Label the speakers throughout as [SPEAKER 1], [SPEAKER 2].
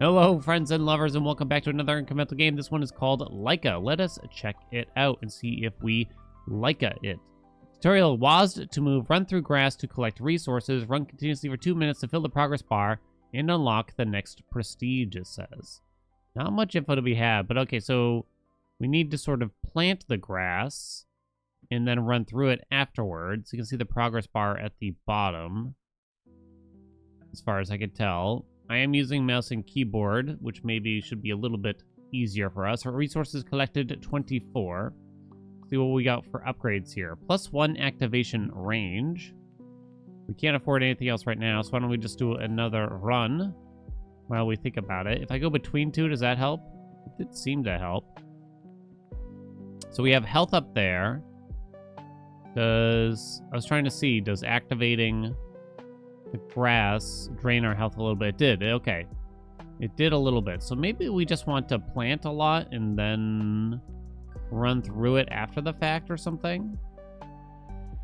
[SPEAKER 1] Hello, friends and lovers, and welcome back to another incremental game. This one is called Lyca. Let us check it out and see if we Lyca it. Tutorial: WASD to move, run through grass to collect resources, run continuously for 2 minutes to fill the progress bar, and unlock the next prestige, it says. Not much info to be had, but okay, so we need to sort of plant the grass and then run through it afterwards. You can see the progress bar at the bottom, as far as I can tell. I am using mouse and keyboard, which maybe should be a little bit easier for us. Our resources collected 24. See what we got for upgrades here. +1 activation range. We can't afford anything else right now, so why don't we just do another run while we think about it. If I go between two, does that help? It did seem to help. So we have health up there. I was trying to see, does activating the grass drain our health a little bit? It did. Okay. It did a little bit. So maybe we just want to plant a lot and then run through it after the fact or something.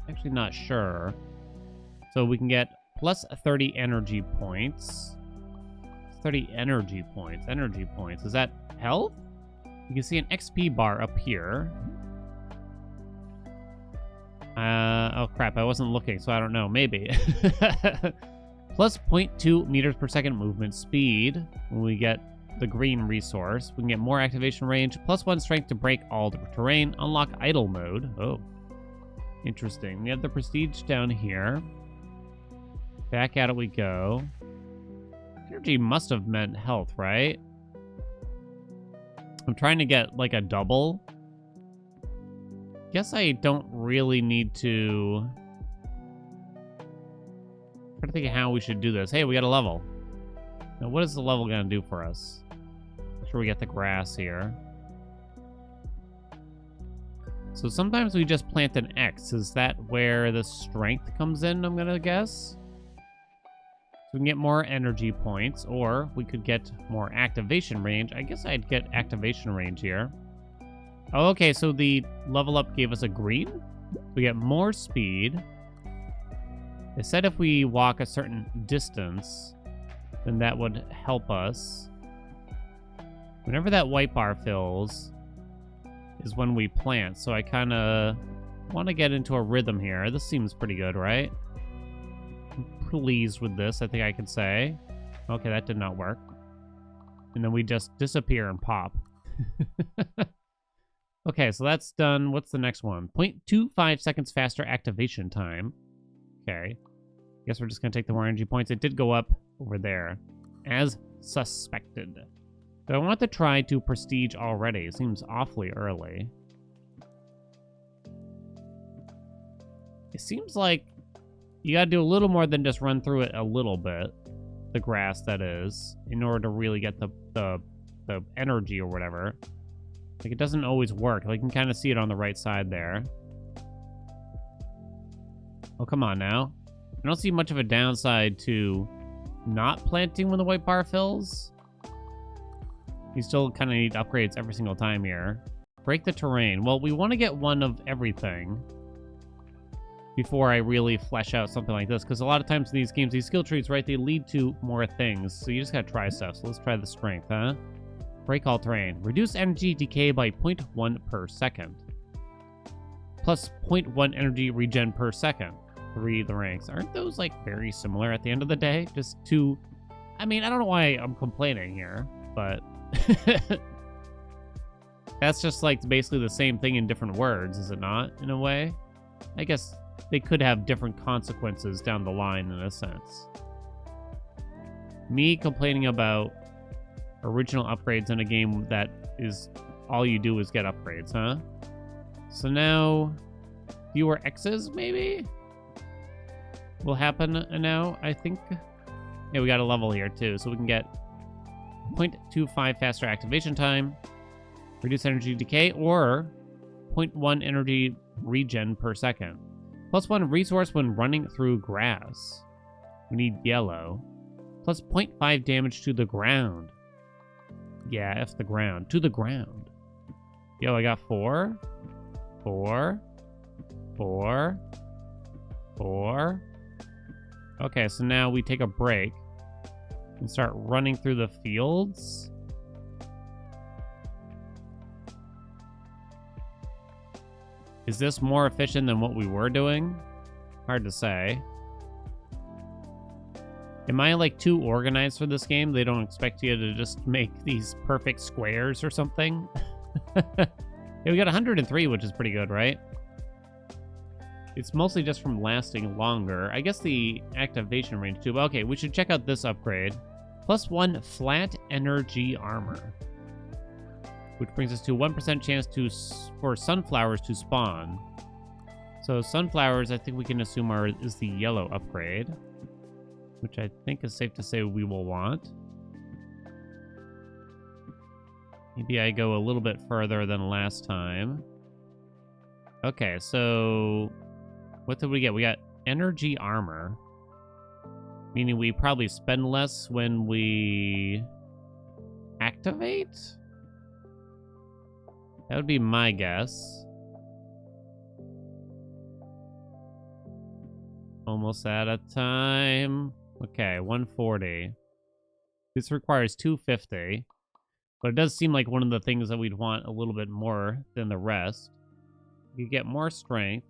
[SPEAKER 1] Actually not sure. So we can get plus 30 energy points. 30 energy points. Energy points. Is that health? You can see an XP bar up here. Oh crap, I wasn't looking, so I don't know. Maybe. Plus 0.2 meters per second movement speed when we get the green resource. We can get more activation range. +1 strength to break all the terrain. Unlock idle mode. Oh. Interesting. We have the prestige down here. Back at it we go. Energy must have meant health, right? I'm trying to get like a double. Guess I don't really need to... I'm trying to think of how we should do this. Hey, we got a level. Now, what is the level going to do for us? Make sure we get the grass here. So sometimes we just plant an X. Is that where the strength comes in, I'm going to guess? So we can get more energy points, or we could get more activation range. I guess I'd get activation range here. Oh, okay, so the level up gave us a green. We get more speed. It said if we walk a certain distance, then that would help us. Whenever that white bar fills is when we plant. So I kind of want to get into a rhythm here. This seems pretty good, right? I'm pleased with this, I think I can say. Okay, that did not work. And then we just disappear and pop. Okay, so that's done. What's the next one? 0.25 seconds faster activation time. Okay. Guess we're just going to take the more energy points. It did go up over there, as suspected. So I want to try to prestige already. It seems awfully early. It seems like you got to do a little more than just run through it a little bit. The grass, that is, in order to really get the energy or whatever. Like, it doesn't always work. Like, you can kind of see it on the right side there. Oh, come on now. I don't see much of a downside to not planting when the white bar fills. You still kind of need upgrades every single time here. Break the terrain. Well, we want to get one of everything before I really flesh out something like this. Because a lot of times in these games, these skill trees, right, they lead to more things. So you just got to try stuff. So let's try the strength, huh? Break all terrain. Reduce energy decay by 0.1 per second. Plus 0.1 energy regen per second. 3 the ranks. Aren't those, like, very similar at the end of the day? Just two... I mean, I don't know why I'm complaining here, but... That's just, like, basically the same thing in different words, is it not, in a way? I guess they could have different consequences down the line, in a sense. Me complaining about original upgrades in a game that is all you do is get upgrades, huh? So now fewer X's maybe will happen now, I think. Yeah, we got a level here too, so we can get 0.25 faster activation time, reduce energy decay, or 0.1 energy regen per second. +1 resource when running through grass. We need yellow. Plus 0.5 damage to the ground. Yeah, F the ground. To the ground. Yo, I got 4. 4. 4. 4. Okay, so now we take a break. And start running through the fields. Is this more efficient than what we were doing? Hard to say. Am I like too organized for this game? They don't expect you to just make these perfect squares or something? Yeah, we got 103, which is pretty good, right? It's mostly just from lasting longer. I guess the activation range too. But okay, we should check out this upgrade. +1 flat energy armor, which brings us to 1% chance for sunflowers to spawn. So sunflowers, I think we can assume is the yellow upgrade, which I think is safe to say we will want. Maybe I go a little bit further than last time. Okay, so what did we get? We got energy armor, meaning we probably spend less when we activate? That would be my guess. Almost out of time. Okay, 140. This requires 250. But it does seem like one of the things that we'd want a little bit more than the rest. You get more strength,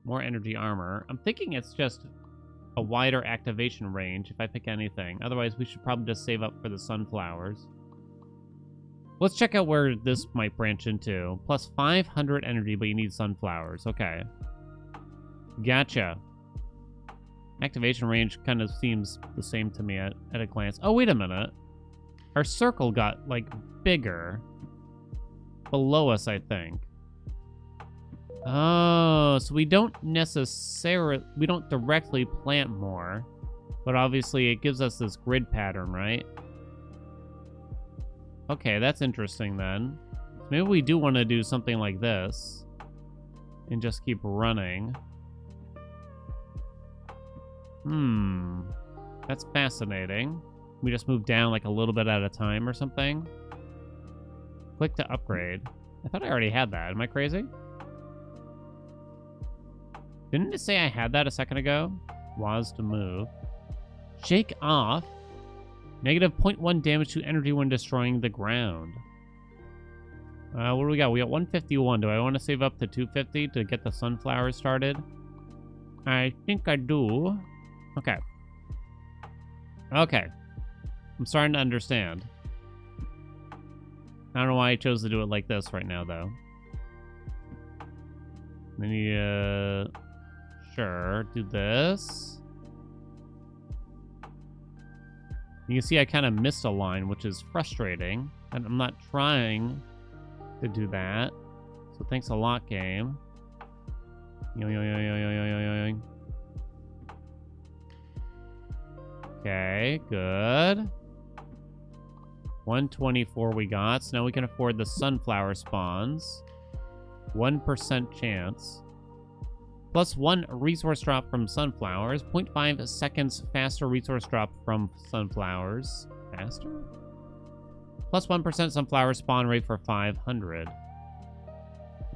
[SPEAKER 1] more energy armor. I'm thinking it's just a wider activation range if I pick anything. Otherwise, we should probably just save up for the sunflowers. Let's check out where this might branch into. Plus 500 energy, but you need sunflowers. Okay. Gotcha. Activation range kind of seems the same to me at a glance. Oh, wait a minute. Our circle got, like, bigger. Below us, I think. Oh, so we don't directly plant more. But obviously it gives us this grid pattern, right? Okay, that's interesting then. Maybe we do want to do something like this. And just keep running. That's fascinating. We just move down like a little bit at a time or something. Click to upgrade. I thought I already had that. Am I crazy? Didn't it say I had that a second ago? Was to move. Shake off. Negative 0.1 damage to energy when destroying the ground. What do we got? We got 151. Do I want to save up to 250 to get the sunflowers started? I think I do. Okay. Okay. I'm starting to understand. I don't know why I chose to do it like this right now, though. Then you, sure, do this. You can see I kind of missed a line, which is frustrating. And I'm not trying to do that. So thanks a lot, game. Okay, good. 124 we got, so now we can afford the sunflower spawns. 1% chance. +1 resource drop from sunflowers. 0.5 seconds faster resource drop from sunflowers. Faster? +1% sunflower spawn rate for 500.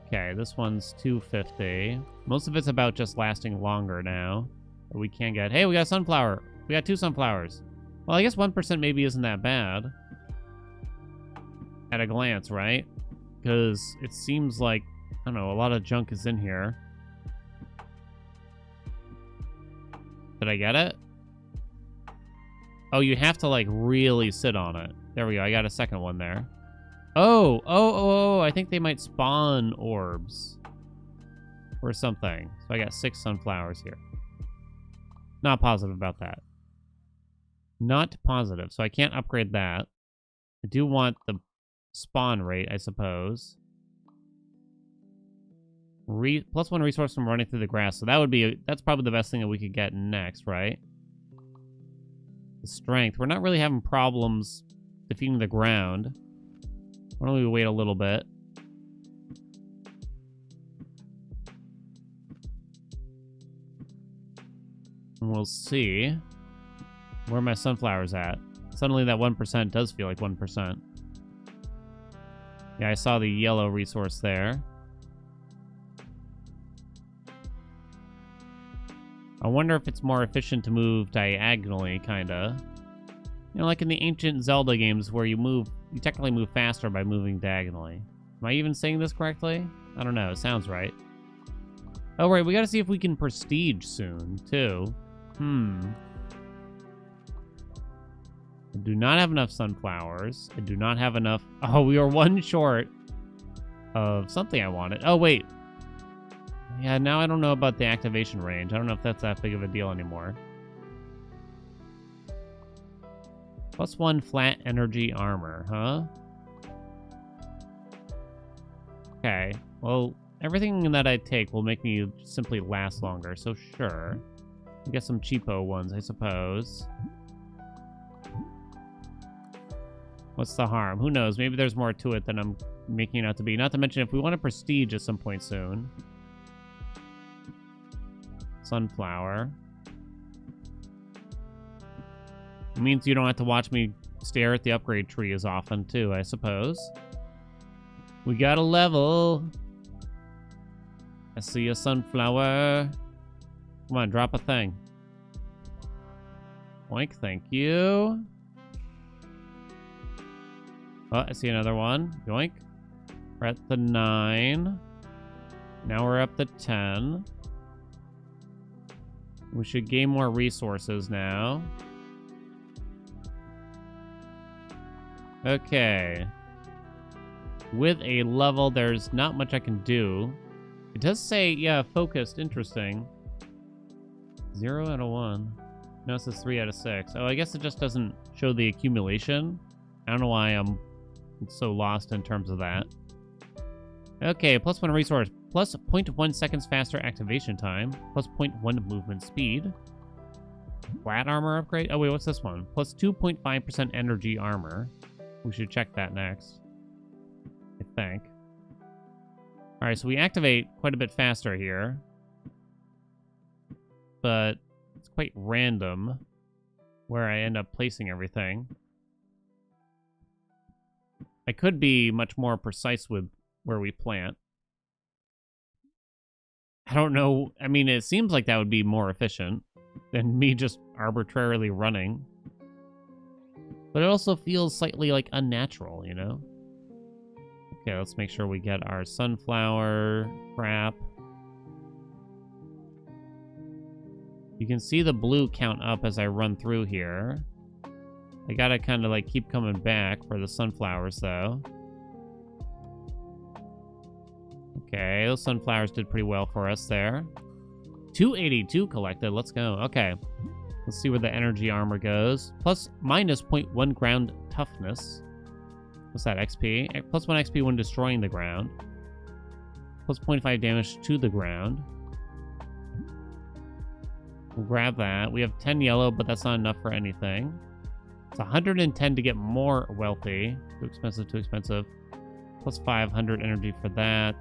[SPEAKER 1] Okay, this one's 250. Most of it's about just lasting longer now. But we can get... Hey, we got a sunflower. We got 2 sunflowers. Well, I guess 1% maybe isn't that bad. At a glance, right? Because it seems like, I don't know, a lot of junk is in here. Did I get it? Oh, you have to, like, really sit on it. There we go. I got a second one there. Oh, I think they might spawn orbs. Or something. So I got 6 sunflowers here. Not positive about that. Not positive. So I can't upgrade that. I do want the spawn rate, I suppose. +1 resource from running through the grass. So that would be... That's probably the best thing that we could get next, right? The strength. We're not really having problems defeating the ground. Why don't we wait a little bit? And we'll see where my sunflower's at. Suddenly that 1% does feel like 1%. Yeah, I saw the yellow resource there. I wonder if it's more efficient to move diagonally, kinda. You know, like in the ancient Zelda games where you technically move faster by moving diagonally. Am I even saying this correctly? I don't know. It sounds right. Oh, right. We got to see if we can prestige soon, too. I do not have enough sunflowers. I do not have enough... Oh, we are one short of something I wanted. Oh, wait. Yeah, now I don't know about the activation range. I don't know if that's that big of a deal anymore. +1 flat energy armor, huh? Okay. Well, everything that I take will make me simply last longer, so sure. We get some cheapo ones, I suppose. What's the harm? Who knows? Maybe there's more to it than I'm making it out to be. Not to mention, if we want a prestige at some point soon. Sunflower. It means you don't have to watch me stare at the upgrade tree as often, too, I suppose. We got a level. I see a sunflower. Come on, drop a thing. Oink, thank you. Oh, I see another one. Yoink. We're at the 9. Now we're up to 10. We should gain more resources now. Okay. With a level, there's not much I can do. It does say, yeah, focused. Interesting. 0 out of 1. No, it says 3 out of 6. Oh, I guess it just doesn't show the accumulation. I don't know why I'm so lost in terms of that. Okay, +1 resource. Plus 0.1 seconds faster activation time. Plus 0.1 movement speed. Flat armor upgrade. Oh, wait, what's this one? Plus 2.5% energy armor. We should check that next, I think. All right, so we activate quite a bit faster here. But it's quite random where I end up placing everything. I could be much more precise with where we plant. I don't know. I mean, it seems like that would be more efficient than me just arbitrarily running. But it also feels slightly, like, unnatural, you know? Okay, let's make sure we get our sunflower crap. You can see the blue count up as I run through here. I gotta kind of, like, keep coming back for the sunflowers, though. Okay, those sunflowers did pretty well for us there. 282 collected. Let's go. Okay. Let's see where the energy armor goes. Plus minus 0.1 ground toughness. What's that? XP? Plus 1 XP when destroying the ground. Plus 0.5 damage to the ground. We'll grab that. We have 10 yellow, but that's not enough for anything. It's 110 to get more wealthy. Too expensive, too expensive. Plus 500 energy for that.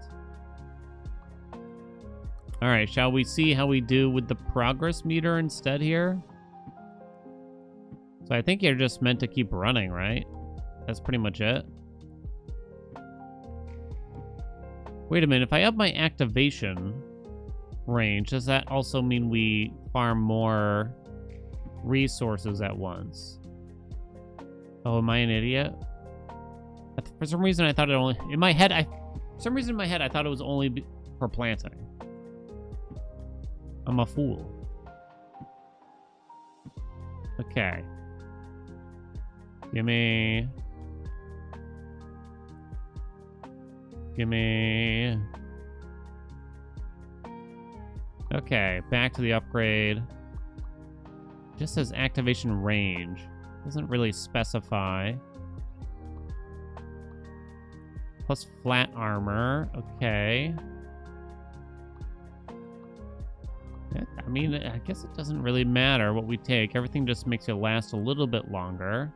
[SPEAKER 1] All right, shall we see how we do with the progress meter instead here? So I think you're just meant to keep running, right? That's pretty much it. Wait a minute, if I up my activation range, does that also mean we farm more resources at once? Oh, am I an idiot? For some reason, I thought it only... In my head, for some reason in my head, I thought it was only for planting. I'm a fool. Okay. Gimme. Okay, back to the upgrade. Just says activation range. Doesn't really specify. Plus flat armor. Okay. I mean, I guess it doesn't really matter what we take. Everything just makes it last a little bit longer.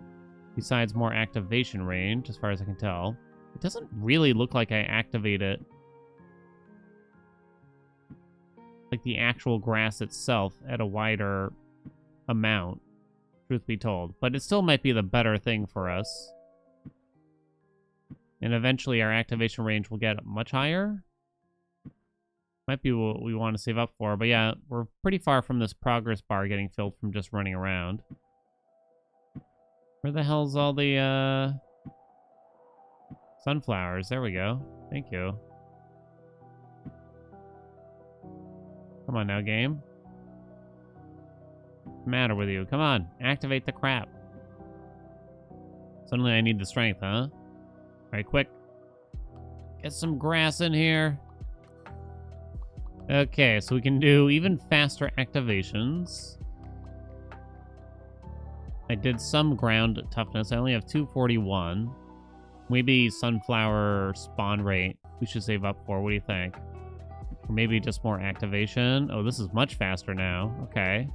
[SPEAKER 1] Besides more activation range, as far as I can tell. It doesn't really look like I activate it. Like the actual grass itself at a wider amount, truth be told. But it still might be the better thing for us. And eventually our activation range will get much higher. Might be what we want to save up for. But yeah, we're pretty far from this progress bar getting filled from just running around. Where the hell's all the, sunflowers? There we go. Thank you. Come on now, game. What's the matter with you? Come on, activate the crap. Suddenly I need the strength, huh? Alright, quick. Get some grass in here. Okay, so we can do even faster activations. I did some ground toughness. I only have 241. Maybe sunflower spawn rate we should save up for. What do you think? Or maybe just more activation. Oh, this is much faster now. Okay.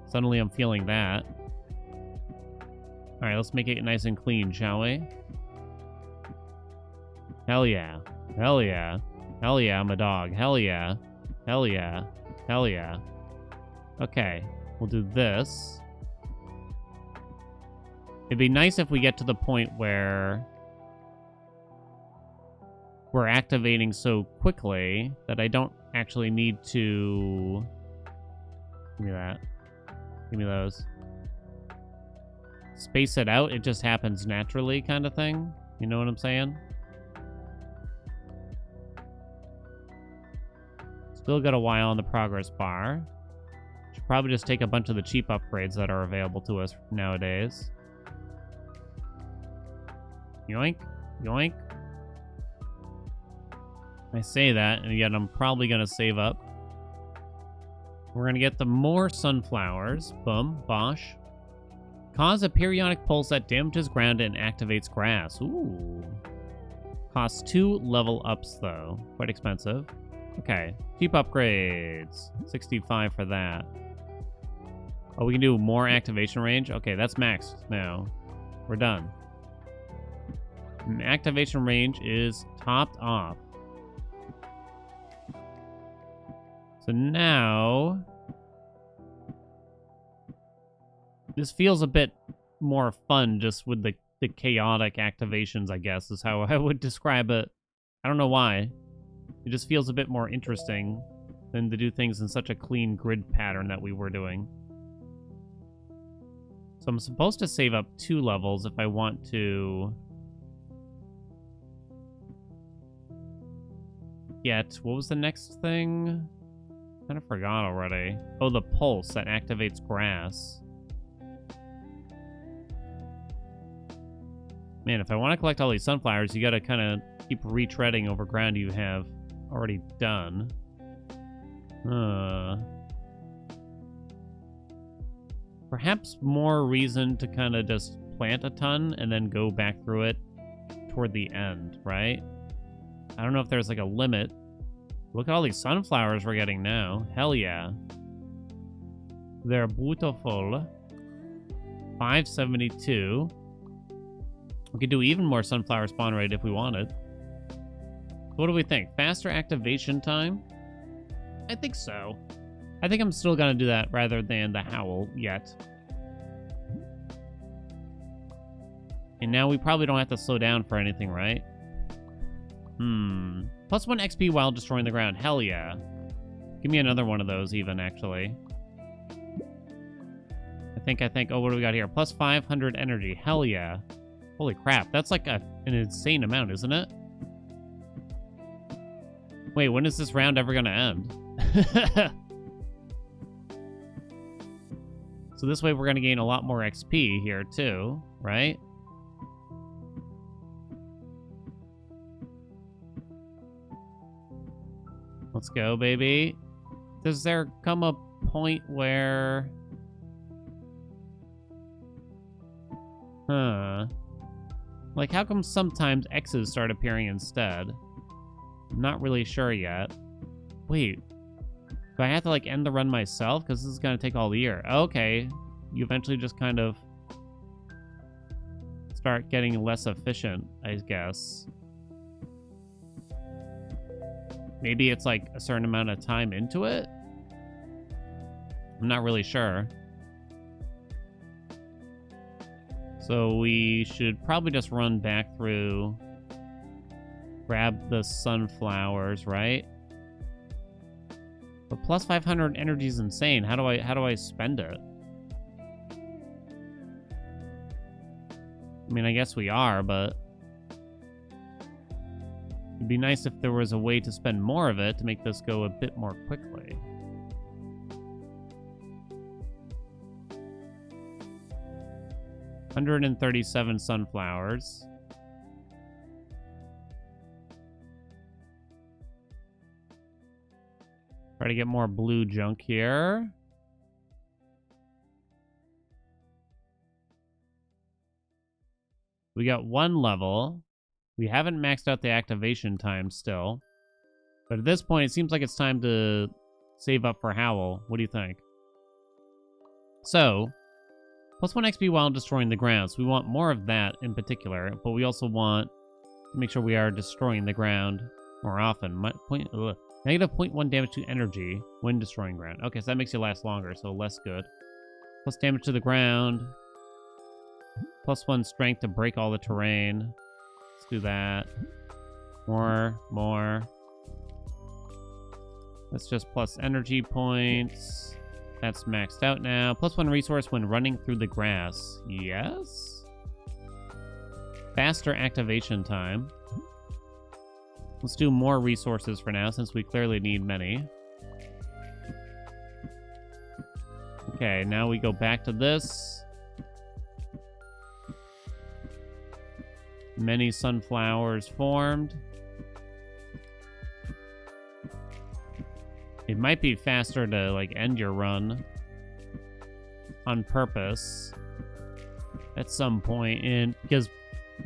[SPEAKER 1] Suddenly I'm feeling that. Alright, let's make it nice and clean, shall we? Hell yeah. Hell yeah. Hell yeah, I'm a dog. Hell yeah. Hell yeah. Hell yeah. Okay, we'll do this. It'd be nice if we get to the point where we're activating so quickly that I don't actually need to... Give me that. Give me those. Space it out, it just happens naturally kind of thing. You know what I'm saying? Still got a while on the progress bar. Should probably just take a bunch of the cheap upgrades that are available to us nowadays. Yoink. Yoink. I say that, and yet I'm probably going to save up. We're going to get the more sunflowers. Boom. Bosh. Cause a periodic pulse that damages ground and activates grass. Ooh. Costs 2 level ups, though. Quite expensive. Okay. Cheap upgrades. 65 for that. Oh, we can do more activation range? Okay, that's maxed now. We're done. And activation range is topped off. So now... This feels a bit more fun just with the chaotic activations, I guess, is how I would describe it. I don't know why. It just feels a bit more interesting than to do things in such a clean grid pattern that we were doing. So I'm supposed to save up 2 levels if I want to get... What was the next thing? Kind of forgot already. Oh, the pulse that activates grass. Man, if I want to collect all these sunflowers, you gotta kind of keep retreading over ground you have already done. Perhaps more reason to kind of just plant a ton and then go back through it toward the end, right? I don't know if there's like a limit. Look at all these sunflowers we're getting now. Hell yeah. They're beautiful. 572. We could do even more sunflower spawn rate if we wanted. What do we think? Faster activation time? I think so. I think I'm still gonna do that rather than the howl yet. And now we probably don't have to slow down for anything, right? Plus 1 XP while destroying the ground. Hell yeah. Give me another one of those even, actually. I think. Oh, what do we got here? Plus 500 energy. Hell yeah. Holy crap. That's like an insane amount, isn't it? Wait, when is this round ever gonna end? So this way we're gonna gain a lot more XP here too, right? Let's go, baby. Does there come a point where... Like, how come sometimes X's start appearing instead? I'm not really sure yet. Wait. Do I have to, like, end the run myself? Because this is going to take all the year. Okay. You eventually just kind of start getting less efficient, I guess. Maybe it's, like, a certain amount of time into it? I'm not really sure. So we should probably just run back through, grab the sunflowers, right? But plus 500 energy is insane. How do I spend it? I mean, I guess we are, but it'd be nice if there was a way to spend more of it to make this go a bit more quickly. $137 sunflowers. Try to get more blue junk here. We got 1 level. We haven't maxed out the activation time still. But at this point, it seems like it's time to save up for Howl. What do you think? So, +1 XP while destroying the ground. So we want more of that in particular. But we also want to make sure we are destroying the ground more often. Negative 0.1 damage to energy when destroying ground. Okay, so that makes you last longer, so less good. Plus damage to the ground. +1 strength to break all the terrain. Let's do that. More. That's just plus energy points. That's maxed out now. +1 resource when running through the grass. Yes? Faster activation time. Let's do more resources for now, since we clearly need many. Okay, now we go back to this. Many sunflowers formed. It might be faster to, like, end your run on purpose at some point, because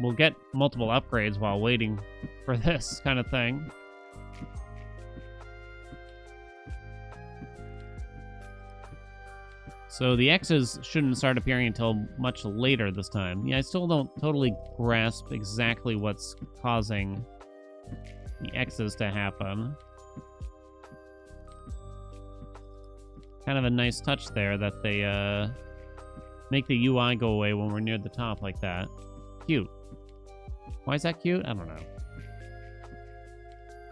[SPEAKER 1] we'll get multiple upgrades while waiting for this kind of thing. So the X's shouldn't start appearing until much later this time. Yeah, I still don't totally grasp exactly what's causing the X's to happen. Kind of a nice touch there that they make the UI go away when we're near the top like that. Cute. Why is that cute? I don't know.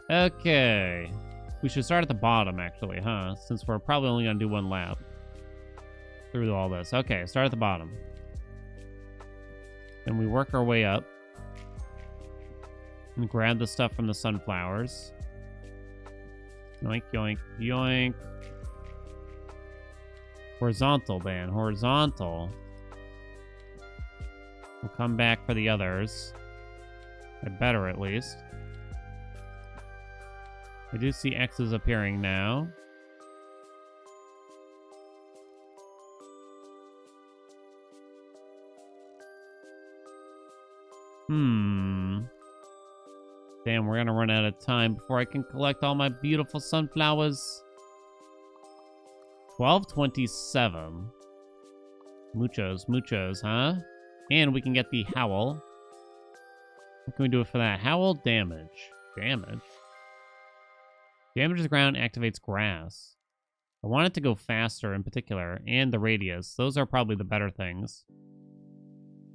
[SPEAKER 1] Okay. We should start at the bottom, actually, huh? Since we're probably only going to do 1 lap through all this. Okay, start at the bottom. Then we work our way up. And grab the stuff from the sunflowers. Yoink, yoink, yoink. Horizontal, Dan. Horizontal. We'll come back for the others. I better, at least. I do see X's appearing now. Damn, we're gonna run out of time before I can collect all my beautiful sunflowers. 1227. Muchos, huh? And we can get the Howl. What can we do for that? Howl damage. Damage to the ground activates grass. I want it to go faster in particular, and the radius. Those are probably the better things.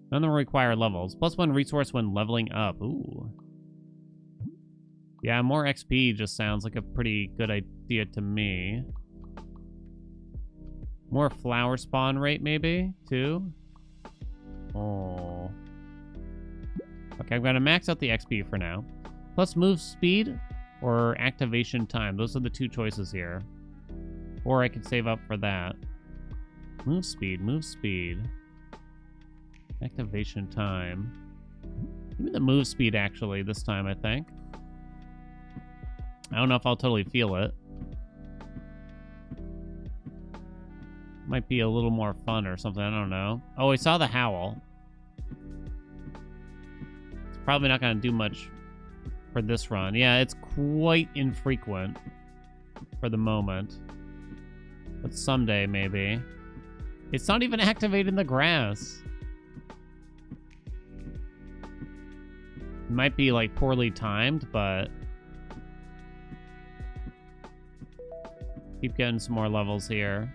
[SPEAKER 1] None of them require levels. +1 resource when leveling up. Ooh. Yeah, more XP just sounds like a pretty good idea to me. More flower spawn rate, maybe, too? Oh. Okay, I'm going to max out the XP for now. Plus move speed or activation time. Those are the 2 choices here. Or I could save up for that. Move speed. Activation time. Give me the move speed, actually, this time, I think. I don't know if I'll totally feel it. Might be a little more fun or something, I don't know. Oh, I saw the Howl. It's probably not going to do much for this run. Yeah, it's quite infrequent for the moment. But someday, maybe. It's not even activating the grass. It might be, like, poorly timed, but... keep getting some more levels here.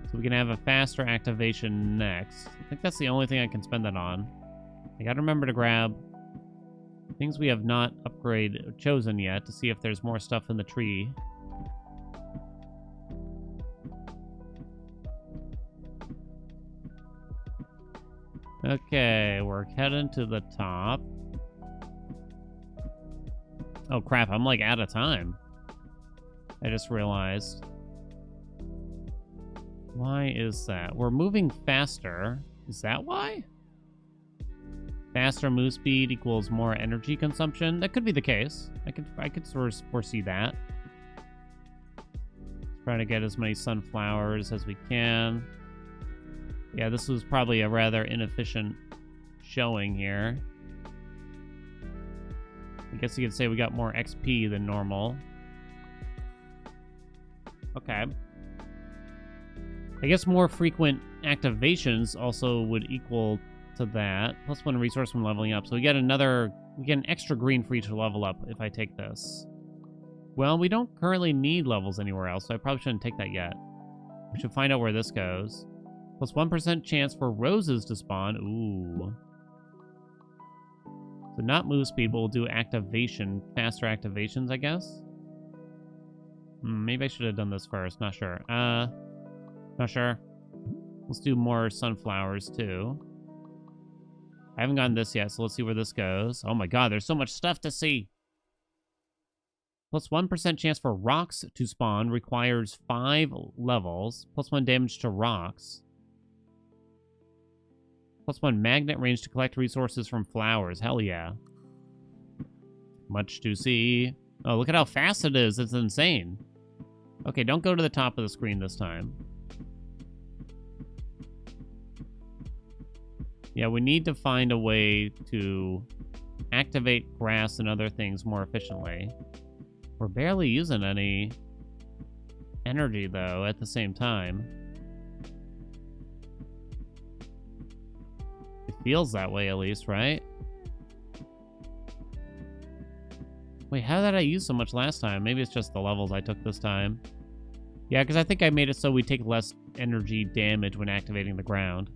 [SPEAKER 1] So we can have a faster activation next. I think that's the only thing I can spend that on. I gotta remember to grab things we have not chosen yet to see if there's more stuff in the tree. Okay, we're heading to the top. Oh crap, I'm like out of time. I just realized. Why is that? We're moving faster. Is that why? Faster move speed equals more energy consumption. That could be the case. I could sort of foresee that. Try to get as many sunflowers as we can. Yeah, this was probably a rather inefficient showing here. I guess you could say we got more XP than normal. Okay. I guess more frequent activations also would equal to that. Plus 1 resource from leveling up. So we get an extra green for each level up if I take this. Well, we don't currently need levels anywhere else, so I probably shouldn't take that yet. We should find out where this goes. Plus 1% chance for roses to spawn. Ooh. So not move speed, but we'll do activation. Faster activations, I guess? Maybe I should have done this first. Not sure. Not sure. Let's do more sunflowers, too. I haven't gotten this yet, so let's see where this goes. Oh my god, there's so much stuff to see! Plus 1% chance for rocks to spawn requires 5 levels. Plus 1 damage to rocks. Plus 1 magnet range to collect resources from flowers. Hell yeah. Much to see. Oh, look at how fast it is. It's insane. Okay, don't go to the top of the screen this time. Yeah, we need to find a way to activate grass and other things more efficiently. We're barely using any energy, though, at the same time. It feels that way, at least, right? Wait, how did I use so much last time? Maybe it's just the levels I took this time. Yeah, because I think I made it so we take less energy damage when activating the ground.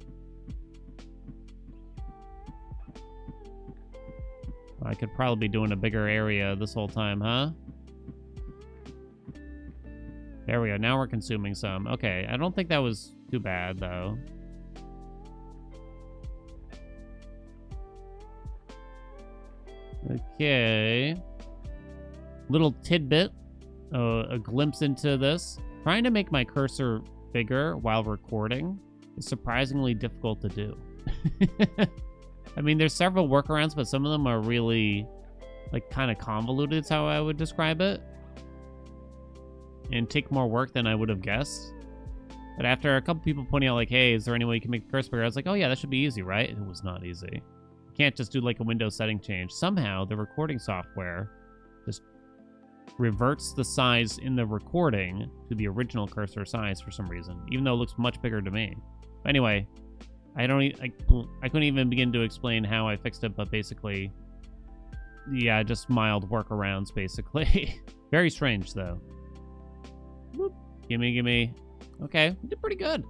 [SPEAKER 1] I could probably be doing a bigger area this whole time, huh? There we go. Now we're consuming some. Okay, I don't think that was too bad, though. Okay. Little tidbit. A glimpse into this. Trying to make my cursor bigger while recording is surprisingly difficult to do. I mean, there's several workarounds, but some of them are really, like, kind of convoluted is how I would describe it. And take more work than I would have guessed. But after a couple people pointing out, like, hey, is there any way you can make the cursor bigger? I was like, oh yeah, that should be easy, right? It was not easy. You can't just do, like, a Windows setting change. Somehow, the recording software just reverts the size in the recording to the original cursor size for some reason, even though it looks much bigger to me. But anyway, I couldn't even begin to explain how I fixed it, but basically, yeah, just mild workarounds, basically. Very strange, though. Whoop. Gimme. Okay, we did pretty good.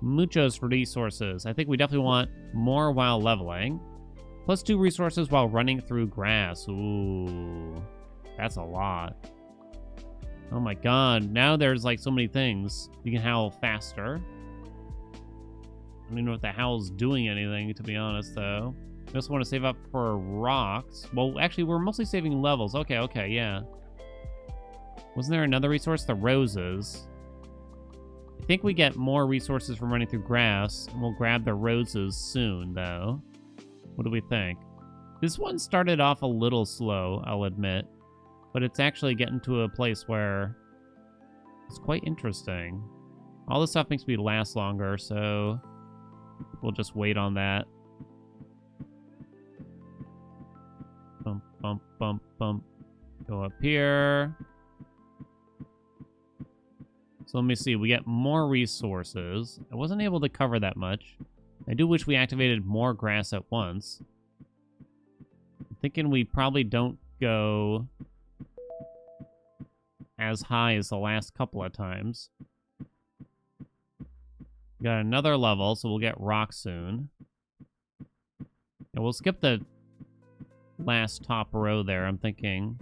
[SPEAKER 1] Muchos resources. I think we definitely want more while leveling. Plus 2 resources while running through grass. Ooh, that's a lot. Oh my god, now there's like so many things. You can howl faster. I don't even know if the howl's doing anything, to be honest, though. I just want to save up for rocks. Well, actually, we're mostly saving levels. Okay, yeah. Wasn't there another resource? The roses. I think we get more resources from running through grass, and we'll grab the roses soon, though. What do we think? This one started off a little slow, I'll admit, but it's actually getting to a place where it's quite interesting. All this stuff makes me last longer, so we'll just wait on that. Bump, bump, bump, bump. Go up here. So let me see. We get more resources. I wasn't able to cover that much. I do wish we activated more grass at once. I'm thinking we probably don't go as high as the last couple of times. Got another level, so we'll get rock soon. And we'll skip the last top row there, I'm thinking.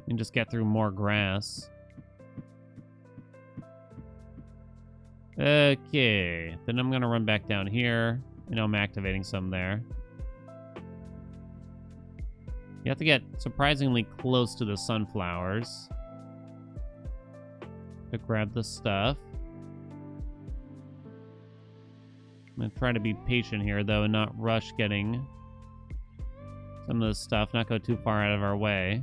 [SPEAKER 1] And just get through more grass. Okay, then I'm gonna run back down here. I know I'm activating some there. You have to get surprisingly close to the sunflowers to grab the stuff. I'm gonna try to be patient here, though, and not rush getting some of this stuff, not go too far out of our way.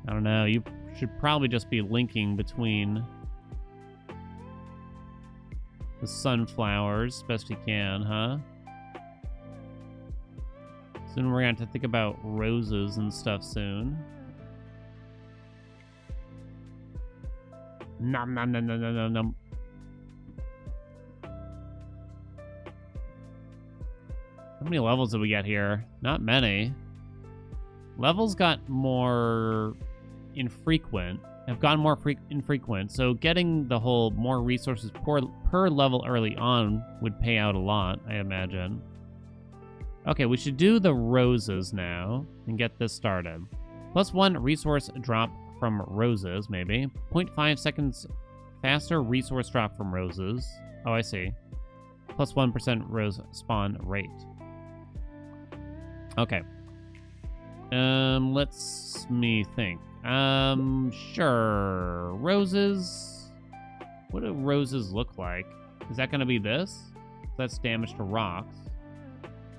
[SPEAKER 1] I don't know, you should probably just be linking between the sunflowers best you can, huh? Soon we're going to have to think about roses and stuff soon. Nom nom nom nom nom nom nom. How many levels did we get here? Not many. Levels got more infrequent. Have gone more infrequent, so getting the whole more resources per level early on would pay out a lot, I imagine. Okay, we should do the roses now and get this started. +1 resource drop from roses, maybe. 0.5 seconds faster resource drop from roses. Oh, I see. +1% rose spawn rate. Okay. Let's me think. Sure. Roses. What do roses look like? Is that going to be this? That's damage to rocks.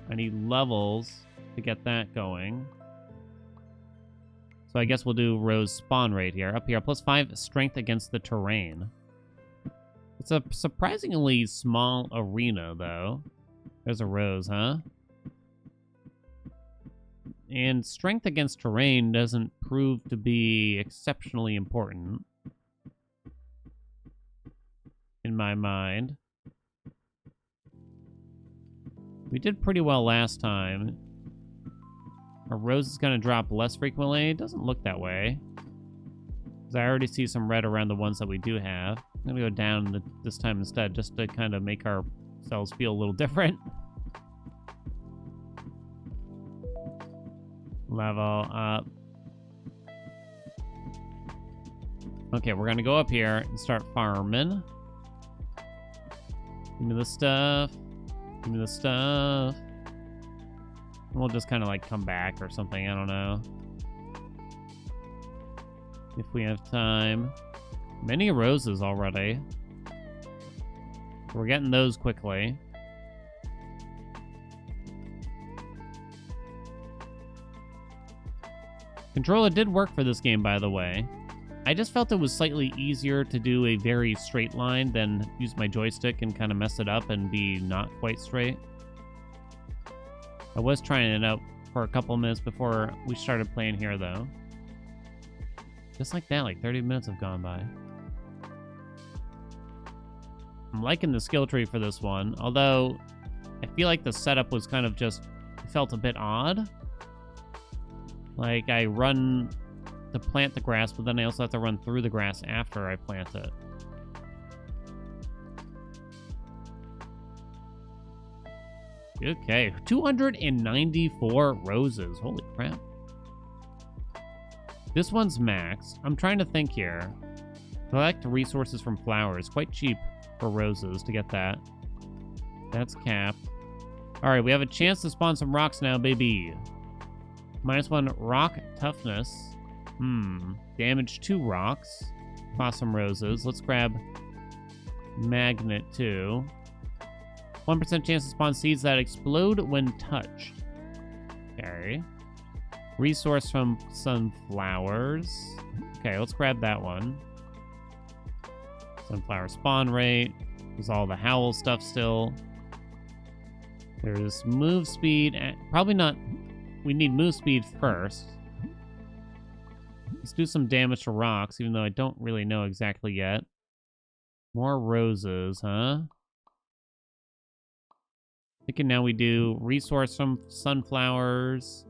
[SPEAKER 1] I need levels to get that going. So I guess we'll do rose spawn rate here. Up here, +5 strength against the terrain. It's a surprisingly small arena, though. There's a rose, huh? And strength against terrain doesn't prove to be exceptionally important, in my mind. We did pretty well last time. Our rose is going to drop less frequently. It doesn't look that way, because I already see some red around the ones that we do have. I'm going to go down this time instead, just to kind of make ourselves feel a little different. Level up. Okay, we're gonna go up here and start farming. Give me the stuff. Give me the stuff. And we'll just kind of like come back or something. I don't know. If we have time. Many roses already. We're getting those quickly. Controller did work for this game, by the way. I just felt it was slightly easier to do a very straight line than use my joystick and kind of mess it up and be not quite straight. I was trying it out for a couple minutes before we started playing here, though. Just like that, like 30 minutes have gone by. I'm liking the skill tree for this one, although I feel like the setup was kind of just felt a bit odd. Like, I run to plant the grass, but then I also have to run through the grass after I plant it. Okay, 294 roses. Holy crap. This one's maxed. I'm trying to think here. Collect resources from flowers. Quite cheap for roses to get that. That's capped. Alright, we have a chance to spawn some rocks now, baby. -1 rock toughness. Damage 2 rocks. Cost some roses. Let's grab magnet 2. 1% chance to spawn seeds that explode when touched. Okay. Resource from sunflowers. Okay, let's grab that one. Sunflower spawn rate. There's all the howl stuff still. There's move speed. Probably not. We need move speed first. Let's do some damage to rocks, even though I don't really know exactly yet. More roses, huh? Thinking now we do resource from sunflowers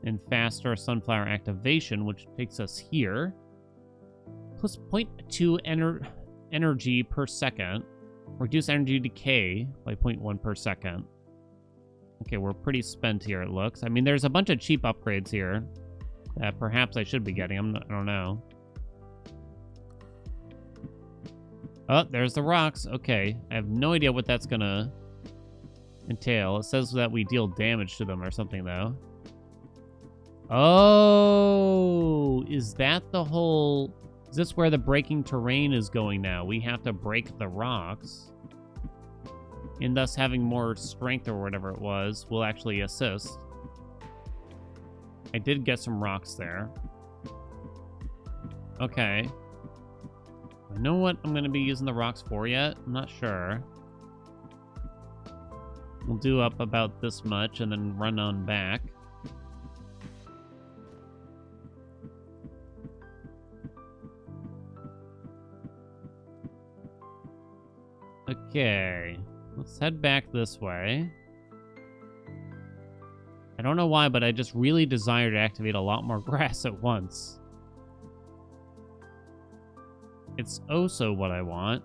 [SPEAKER 1] and faster sunflower activation, which takes us here. Plus 0.2 energy per second. Reduce energy decay by 0.1 per second. Okay, we're pretty spent here, it looks. I mean, there's a bunch of cheap upgrades here that perhaps I should be getting. I don't know. Oh, there's the rocks. Okay. I have no idea what that's gonna entail. It says that we deal damage to them or something, though. Oh, is that the whole... Is this where the breaking terrain is going now? We have to break the rocks. And thus having more strength or whatever it was will actually assist. I did get some rocks there. Okay. I know what I'm going to be using the rocks for yet. I'm not sure. We'll do up about this much and then run on back. Okay. Let's head back this way. I don't know why, but I just really desire to activate a lot more grass at once. It's also what I want.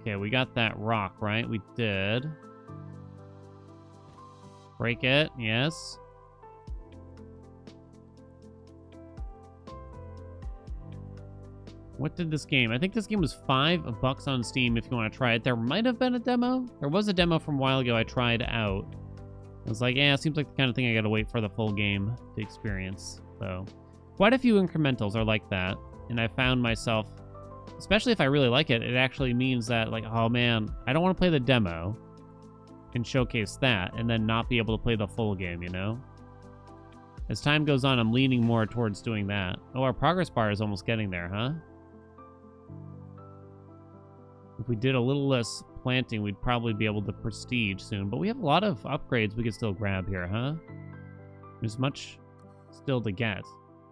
[SPEAKER 1] Okay, we got that rock, right? We did. Break it, yes. What did this game? I think this game was $5 on Steam if you want to try it. There might have been a demo. There was a demo from a while ago I tried out. I was like, yeah, it seems like the kind of thing I gotta wait for the full game to experience. So, quite a few incrementals are like that. And I found myself, especially if I really like it, it actually means that, like, oh man, I don't want to play the demo and showcase that and then not be able to play the full game, you know? As time goes on, I'm leaning more towards doing that. Oh, our progress bar is almost getting there, huh? If we did a little less planting, we'd probably be able to prestige soon. But we have a lot of upgrades we could still grab here, huh? There's much still to get.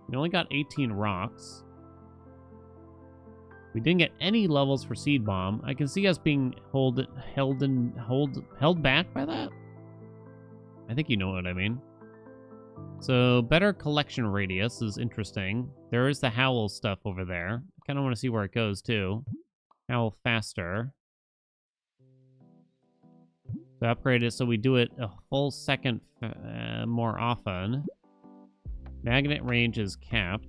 [SPEAKER 1] We only got 18 rocks. We didn't get any levels for Seed Bomb. I can see us being held back by that. I think you know what I mean. So, better collection radius is interesting. There is the Howl stuff over there. I kind of want to see where it goes, too. Howl faster. So upgrade it so we do it a full second more often. Magnet range is capped.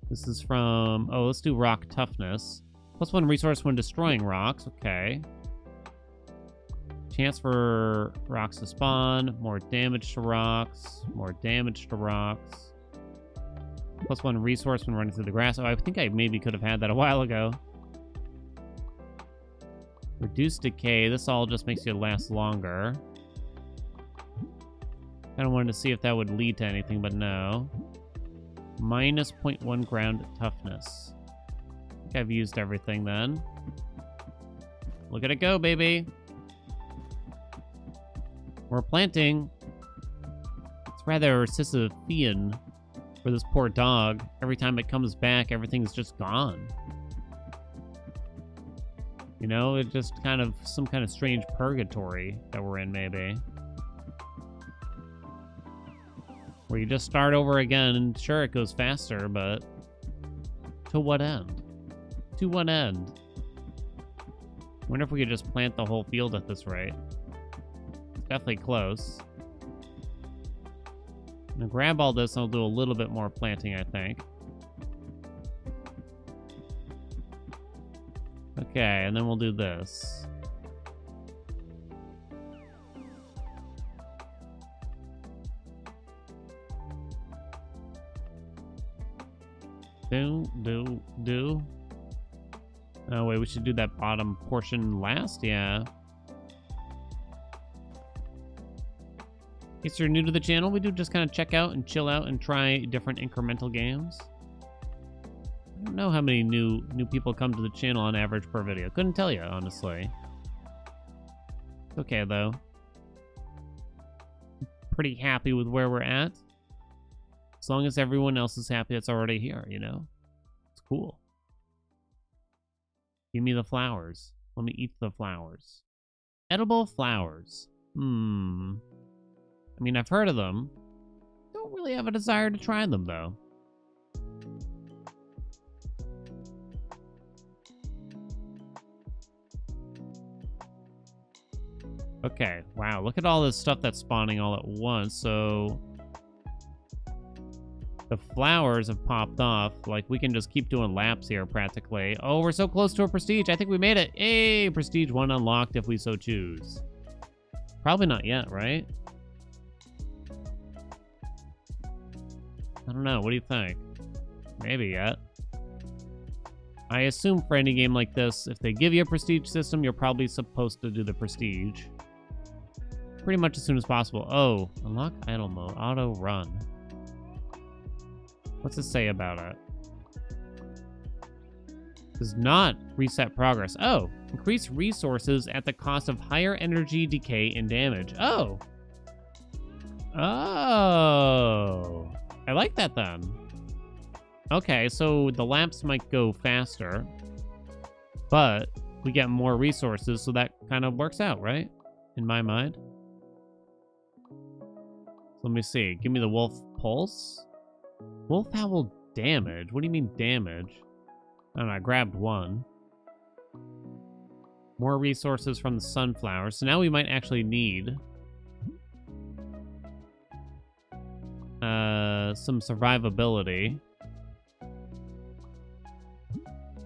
[SPEAKER 1] This is from... Oh, let's do rock toughness. +1 resource when destroying rocks. Okay. Chance for rocks to spawn. More damage to rocks. More damage to rocks. +1 resource when running through the grass. Oh, I think I maybe could have had that a while ago. Reduce decay. This all just makes you last longer. Kind of wanted to see if that would lead to anything, but no. Minus 0.1 ground toughness. I think I've used everything then. Look at it go, baby. We're planting. It's rather Sisyphean for this poor dog. Every time it comes back, everything's just gone. You know, it's just kind of some kind of strange purgatory that we're in, maybe. Where you just start over again, and sure, it goes faster, but to what end? To what end? I wonder if we could just plant the whole field at this rate. It's definitely close. I'm gonna grab all this, and I'll do a little bit more planting, I think. Okay, and then we'll do this. Do. Oh, wait, we should do that bottom portion last? Yeah. In case you're new to the channel, we do just kind of check out and chill out and try different incremental games. I don't know how many new people come to the channel on average per video. Couldn't tell you, honestly. It's okay, though. Pretty happy with where we're at. As long as everyone else is happy that's already here, you know? It's cool. Give me the flowers. Let me eat the flowers. Edible flowers. I mean, I've heard of them. Don't really have a desire to try them, though. Okay, wow, look at all this stuff that's spawning all at once. So The flowers have popped off. Like, we can just keep doing laps here, practically. Oh, we're so close to a prestige. I think we made it. Hey, prestige 1 unlocked if we so choose. Probably not yet, right? I don't know. What do you think? Maybe yet. I assume for any game like this, if they give you a prestige system, you're probably supposed to do the prestige pretty much as soon as possible. Oh, unlock idle mode, auto run. What's it say about it? Does not reset progress. Oh, increase resources at the cost of higher energy, decay, and damage. Oh. Oh. I like that then. Okay, so the laps might go faster, but we get more resources, so that kind of works out, right? In my mind. Let me see. Give me the wolf pulse. Wolf howl damage. What do you mean damage? I don't know. I grabbed one. More resources from the sunflower. So now we might actually need some survivability.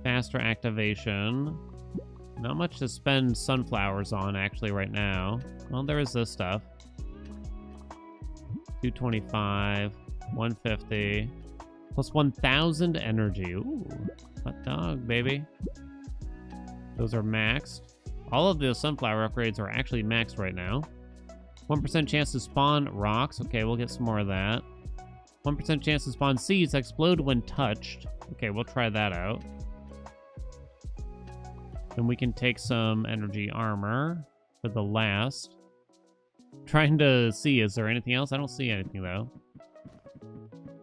[SPEAKER 1] Faster activation. Not much to spend sunflowers on, actually, right now. Well, there is this stuff. 225, 150, plus 1,000 energy. Ooh, hot dog, baby. Those are maxed. All of the sunflower upgrades are actually maxed right now. 1% chance to spawn rocks. Okay, we'll get some more of that. 1% chance to spawn seeds that explode when touched. Okay, we'll try that out. Then we can take some energy armor for the last. Trying to see, is there anything else? I don't see anything, though.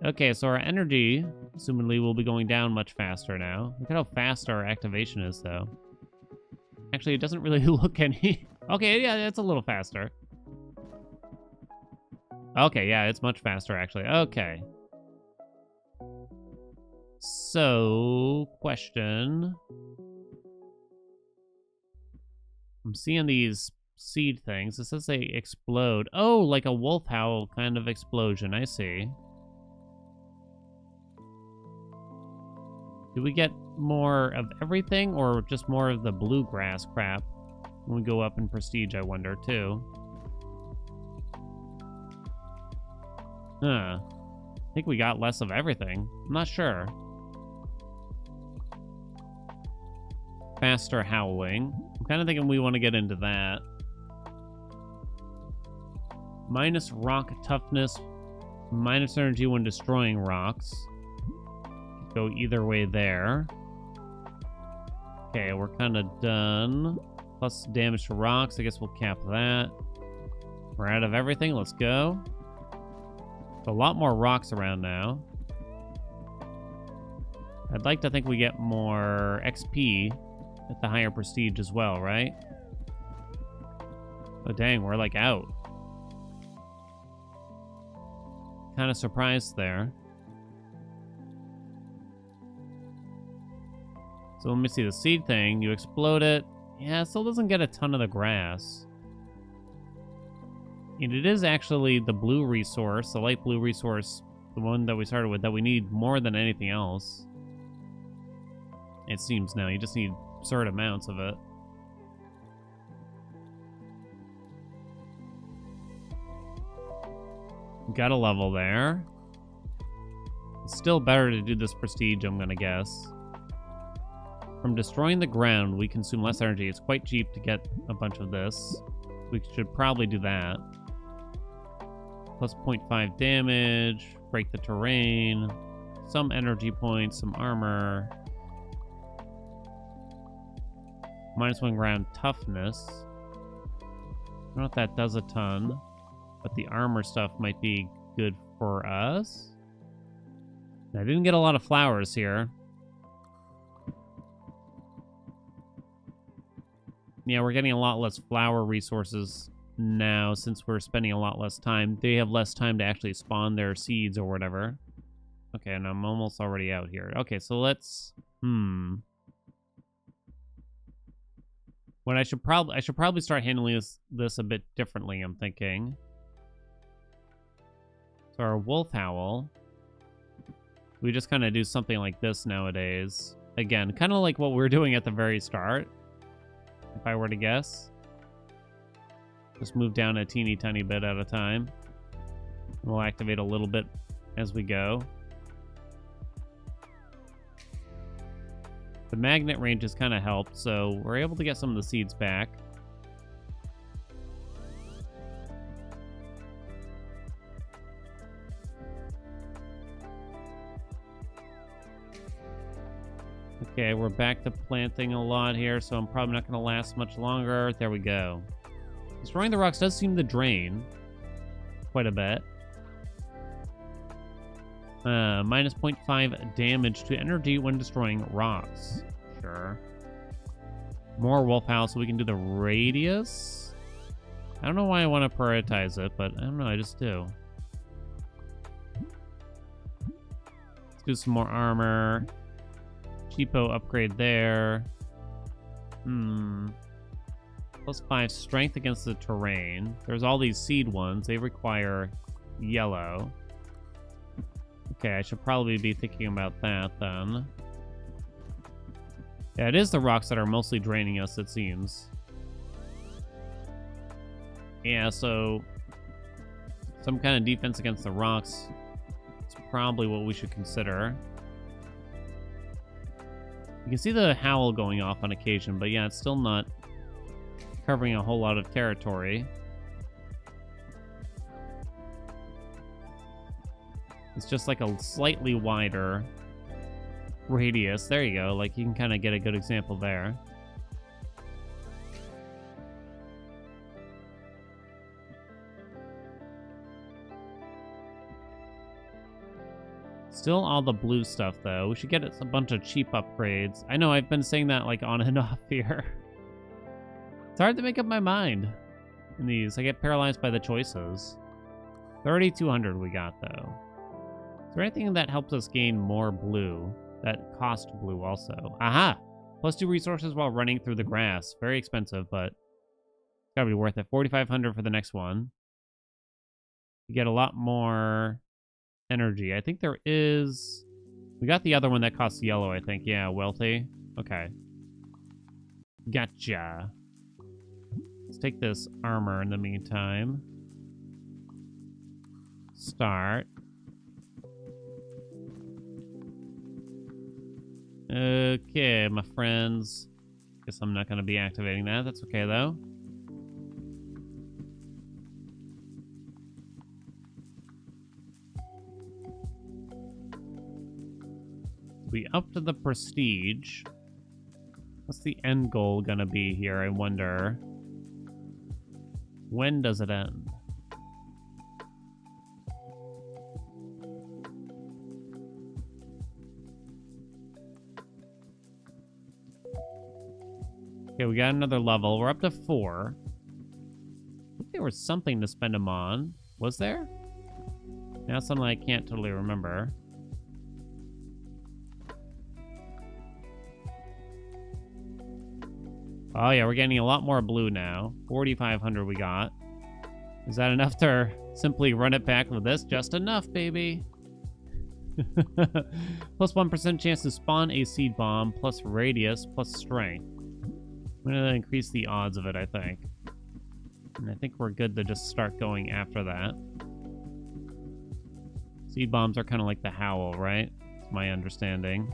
[SPEAKER 1] Okay, so our energy, assumingly, will be going down much faster now. Look at how fast our activation is, though. Actually, it doesn't really look any... Okay, yeah, it's a little faster. Okay, yeah, it's much faster, actually. Okay. So, question. I'm seeing these seed things. It says they explode. Oh, like a wolf howl kind of explosion. I see. Do we get more of everything or just more of the bluegrass crap when we go up in prestige, I wonder, too? Huh. I think we got less of everything. I'm not sure. Faster howling. I'm kind of thinking we want to get into that. Minus rock toughness. Minus energy when destroying rocks. Go either way there. Okay, we're kind of done. Plus damage to rocks. I guess we'll cap that. We're out of everything. Let's go. A lot more rocks around now. I'd like to think we get more XP at the higher prestige as well, right? Oh, dang, we're like out. Kind of surprised there. So let me see the seed thing. You explode it. Yeah, it still doesn't get a ton of the grass. And it is actually the blue resource, the light blue resource, the one that we started with, that we need more than anything else. It seems now. You just need absurd amounts of it. Got a level there. It's still better to do this prestige, I'm gonna guess. From destroying the ground, we consume less energy. It's quite cheap to get a bunch of this. We should probably do that. Plus 0.5 damage, break the terrain, some energy points, some armor. -1 ground toughness. I don't know if that does a ton, but the armor stuff might be good for us. I didn't get a lot of flowers here. Yeah, we're getting a lot less flower resources now since we're spending a lot less time. They have less time to actually spawn their seeds or whatever. Okay, and I'm almost already out here. Okay, so let's... What I should probably start handling this a bit differently, I'm thinking. So our wolf howl. We just kind of do something like this nowadays. Again, kind of like what we were doing at the very start, if I were to guess. Just move down a teeny tiny bit at a time. We'll activate a little bit as we go. The magnet range has kind of helped, so we're able to get some of the seeds back. Okay, we're back to planting a lot here, so I'm probably not going to last much longer. There we go. Destroying the rocks does seem to drain quite a bit. Minus 0.5 damage to energy when destroying rocks. Sure. More wolf house, so we can do the radius. I don't know why I want to prioritize it, but I don't know, I just do. Let's do some more armor. Cheapo upgrade there. Plus 5 strength against the terrain. There's all these seed ones. They require yellow. Okay, I should probably be thinking about that then. Yeah, it is the rocks that are mostly draining us, it seems. Yeah, so some kind of defense against the rocks is probably what we should consider. You can see the howl going off on occasion, but yeah, it's still not covering a whole lot of territory. It's just like a slightly wider radius. There you go. Like, you can kind of get a good example there. Still all the blue stuff, though. We should get a bunch of cheap upgrades. I know, I've been saying that, like, on and off here. It's hard to make up my mind in these. I get paralyzed by the choices. 3,200 we got, though. Is there anything that helps us gain more blue? That cost blue also. Aha! Plus 2 resources while running through the grass. Very expensive, but it's gotta be worth it. 4,500 for the next one. You get a lot more energy. I think there is... We got the other one that costs yellow, I think. Yeah, wealthy. Okay. Gotcha. Let's take this armor in the meantime. Start. Okay, my friends. Guess I'm not going to be activating that. That's okay, though. We up to the prestige. What's the end goal gonna be here, I wonder? When does it end? Okay, we got another level. We're up to 4. I think there was something to spend them on. Was there? Now suddenly I can't totally remember. Oh yeah, we're getting a lot more blue now. 4,500 we got. Is that enough to simply run it back with this? Just enough, baby. Plus 1% chance to spawn a seed bomb, plus radius, plus strength. I'm gonna increase the odds of it, I think. And I think we're good to just start going after that. Seed bombs are kind of like the howl, right? That's my understanding.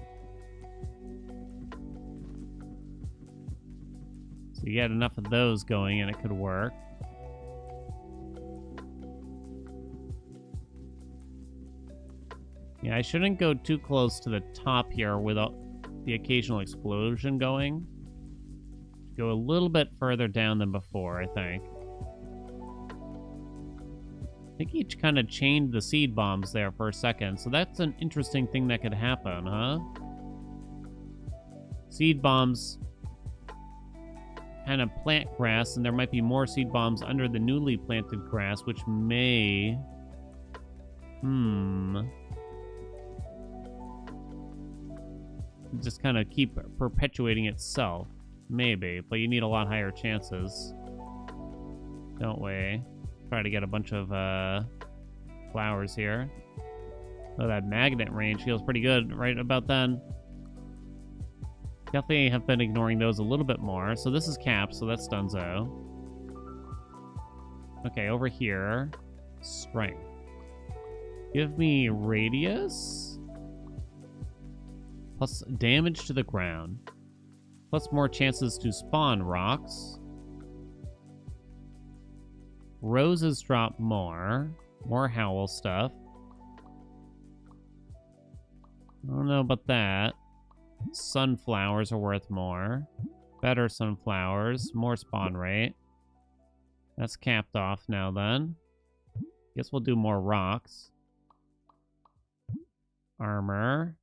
[SPEAKER 1] So you get enough of those going and it could work. Yeah, I shouldn't go too close to the top here without the occasional explosion going. Go a little bit further down than before, I think. I think each kind of chained the seed bombs there for a second, so that's an interesting thing that could happen, huh? Seed bombs kind of plant grass, and there might be more seed bombs under the newly planted grass, which may... just kind of keep perpetuating itself. Maybe, but you need a lot higher chances. Don't we? Try to get a bunch of flowers here. Oh, that magnet range feels pretty good right about then. Definitely have been ignoring those a little bit more. So this is cap, so that's Dunzo. Okay, over here. Strength. Give me radius. Plus damage to the ground. Plus more chances to spawn rocks. Roses drop more. More howl stuff. I don't know about that. Sunflowers are worth more. Better sunflowers. More spawn rate. That's capped off now then. Guess we'll do more rocks. Armor.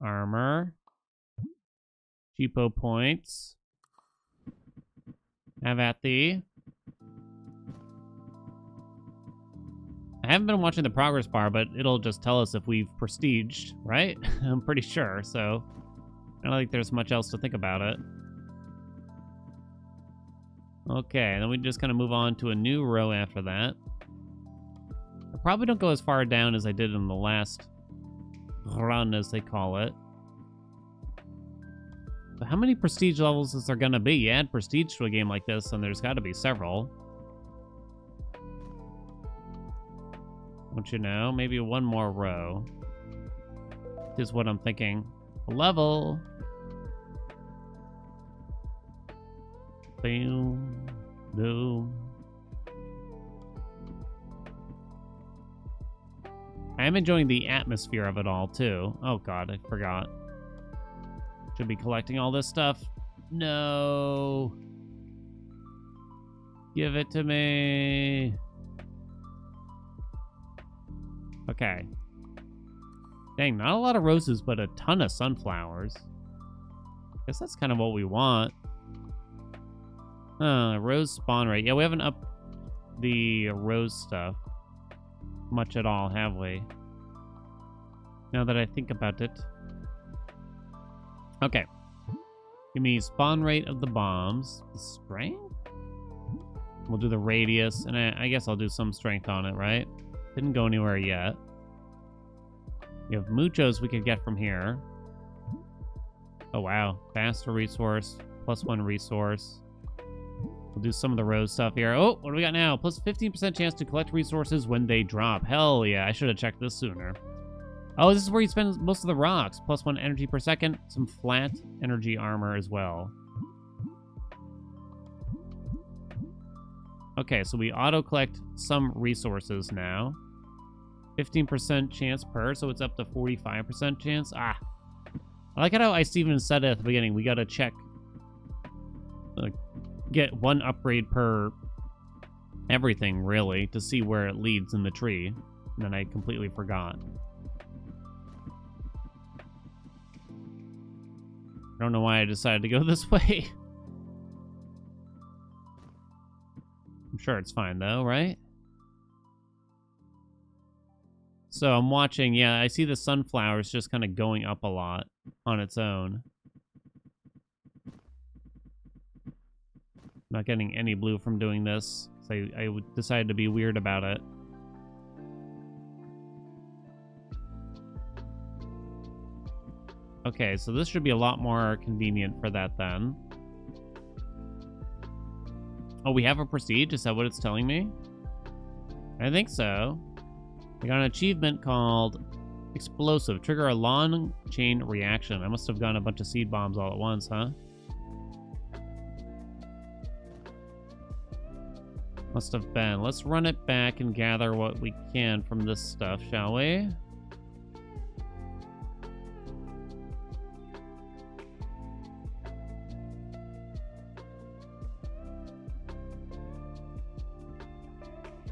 [SPEAKER 1] Armor. Cheapo points. Have at thee. I haven't been watching the progress bar, but it'll just tell us if we've prestiged, right? I'm pretty sure, so I don't think there's much else to think about it. Okay, and then we just kind of move on to a new row after that. I probably don't go as far down as I did in the last run, as they call it. But how many prestige levels is there gonna be? You add prestige to a game like this, and there's gotta be several. Don't you know? Maybe one more row is what I'm thinking. A level. Boom. Boom. I am enjoying the atmosphere of it all, too. Oh, God, I forgot. Should be collecting all this stuff. No. Give it to me. Okay. Dang, not a lot of roses, but a ton of sunflowers. Guess that's kind of what we want. Rose spawn rate. Yeah, we haven't upped the rose stuff much at all, have we? Now that I think about it. Okay. Give me spawn rate of the bombs. The strength? We'll do the radius, and I guess I'll do some strength on it, right? Didn't go anywhere yet. We have muchos we could get from here. Oh, wow. Faster resource. +1 resource. We'll do some of the rose stuff here. Oh, what do we got now? Plus 15% chance to collect resources when they drop. Hell yeah, I should have checked this sooner. Oh, this is where you spend most of the rocks. +1 energy per second. Some flat energy armor as well. Okay, so we auto-collect some resources now. 15% chance per, so it's up to 45% chance. Ah. I like how I even said it at the beginning. We gotta check. Get one upgrade per everything, really, to see where it leads in the tree. And then I completely forgot. I don't know why I decided to go this way. I'm sure it's fine, though, right? So I'm watching, yeah, I see the sunflowers just kind of going up a lot on its own. Not getting any blue from doing this, because I decided to be weird about it. Okay, so this should be a lot more convenient for that then. Oh, we have a prestige? Is that what it's telling me? I think so. I got an achievement called Explosive. Trigger a long chain reaction. I must have gotten a bunch of seed bombs all at once, huh? Must have been. Let's run it back and gather what we can from this stuff, shall we?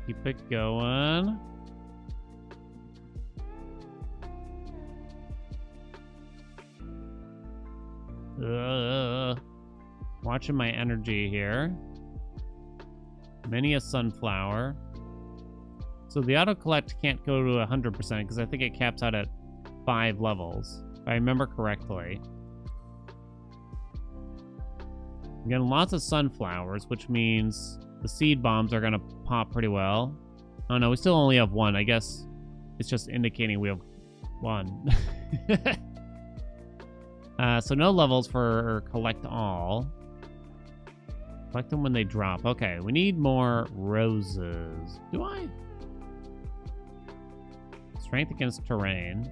[SPEAKER 1] Keep it going. Watching my energy here. Many a sunflower. So the auto-collect can't go to 100% because I think it caps out at 5 levels, if I remember correctly. I'm getting lots of sunflowers, which means the seed bombs are going to pop pretty well. Oh no, we still only have one. I guess It's just indicating we have one. So no levels for collect all. Collect them when they drop. Okay, we need more roses. Do I? Strength against terrain.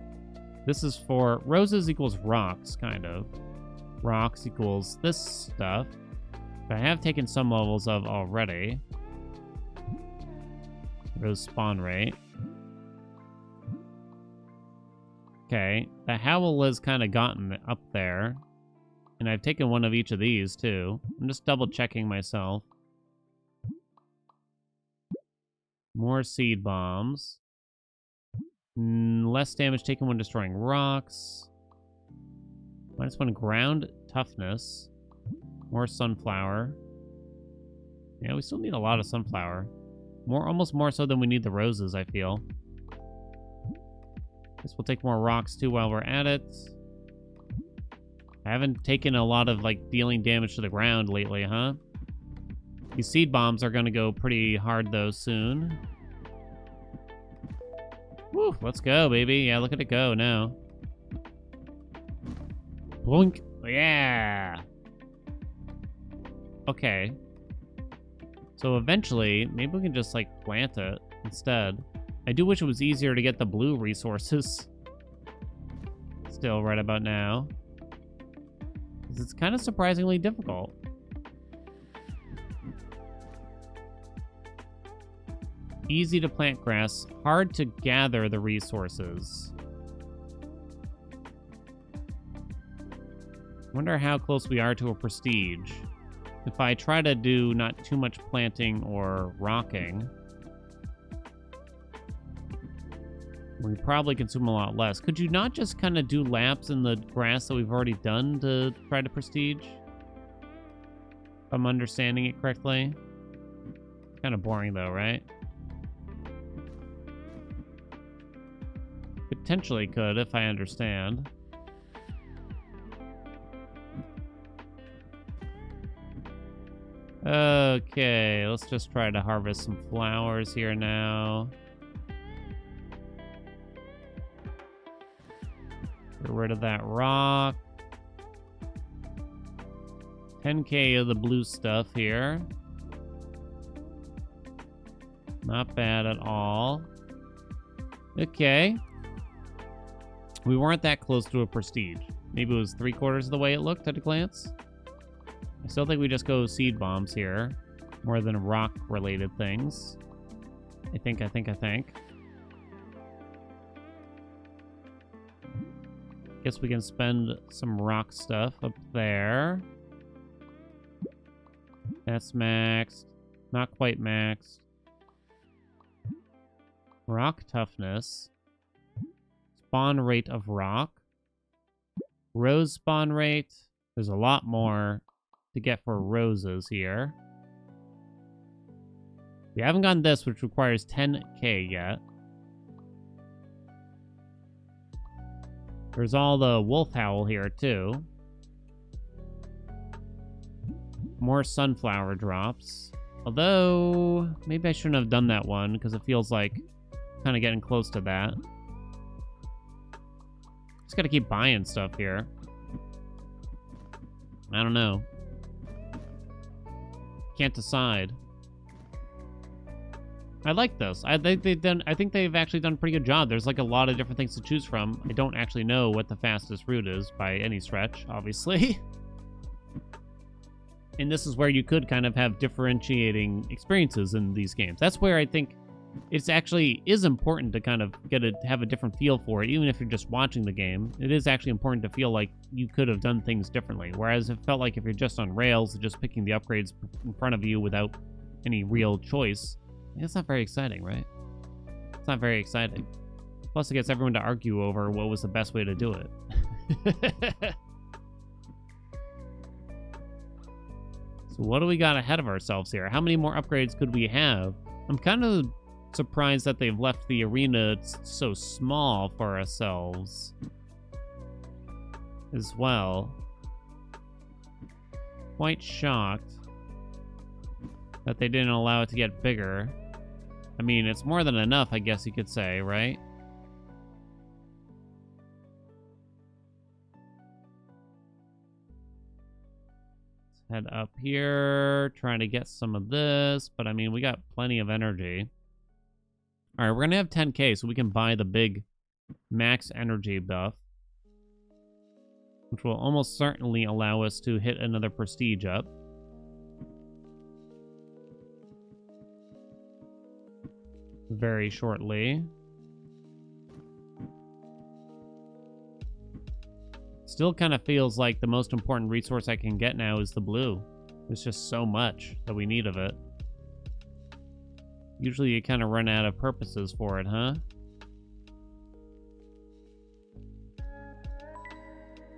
[SPEAKER 1] This is for roses equals rocks, kind of. Rocks equals this stuff. I have taken some levels of already. Rose spawn rate. Okay, the howl has kind of gotten up there. And I've taken one of each of these, too. I'm just double-checking myself. More seed bombs. Less damage taken when destroying rocks. -1 ground toughness. More sunflower. Yeah, we still need a lot of sunflower. Almost more so than we need the roses, I feel. Guess we'll take more rocks, too, while we're at it. I haven't taken a lot of, like, dealing damage to the ground lately, huh? These seed bombs are gonna go pretty hard, though, soon. Woo, let's go, baby. Yeah, look at it go now. Boink. Yeah. Okay. So eventually, maybe we can just, like, plant it instead. I do wish it was easier to get the blue resources. Still, right about now. Because it's kind of surprisingly difficult. Easy to plant grass, hard to gather the resources. Wonder how close we are to a prestige. If I try to do not too much planting or rocking, we probably consume a lot less. Could you not just kind of do laps in the grass that we've already done to try to prestige? If I'm understanding it correctly. Kind of boring though, right? Potentially could, if I understand. Okay, let's just try to harvest some flowers here now. Get rid of that rock. 10k of the blue stuff here. Not bad at all. Okay. We weren't that close to a prestige. Maybe it was 3/4 of the way it looked at a glance. I still think we just go seed bombs here, more than rock-related things. I think. Guess we can spend some rock stuff up there. That's maxed. Not quite maxed. Rock toughness. Spawn rate of rock. Rose spawn rate. There's a lot more to get for roses here. We haven't gotten this, which requires 10k yet. There's all the wolf howl here, too. More sunflower drops. Although, maybe I shouldn't have done that one, because it feels like kind of getting close to that. Just gotta keep buying stuff here. I don't know. Can't decide. I like this. I think they've actually done a pretty good job. There's like a lot of different things to choose from. I don't actually know what the fastest route is by any stretch, obviously. And this is where you could kind of have differentiating experiences in these games. That's where I think it's actually is important to kind of have a different feel for it, even if you're just watching the game. It is actually important to feel like you could have done things differently. Whereas it felt like if you're just on rails, just picking the upgrades in front of you without any real choice, it's not very exciting, right? It's not very exciting. Plus, it gets everyone to argue over what was the best way to do it. So what do we got ahead of ourselves here? How many more upgrades could we have? I'm kind of surprised that they've left the arena so small for ourselves as well. Quite shocked that they didn't allow it to get bigger. I mean, it's more than enough, I guess you could say, right? Head up here, trying to get some of this, but I mean, we got plenty of energy. All right, we're gonna have 10K, so we can buy the big max energy buff, which will almost certainly allow us to hit another prestige up. Very shortly. Still kind of feels like the most important resource I can get now is the blue. There's just so much that we need of it. Usually you kind of run out of purposes for it, huh?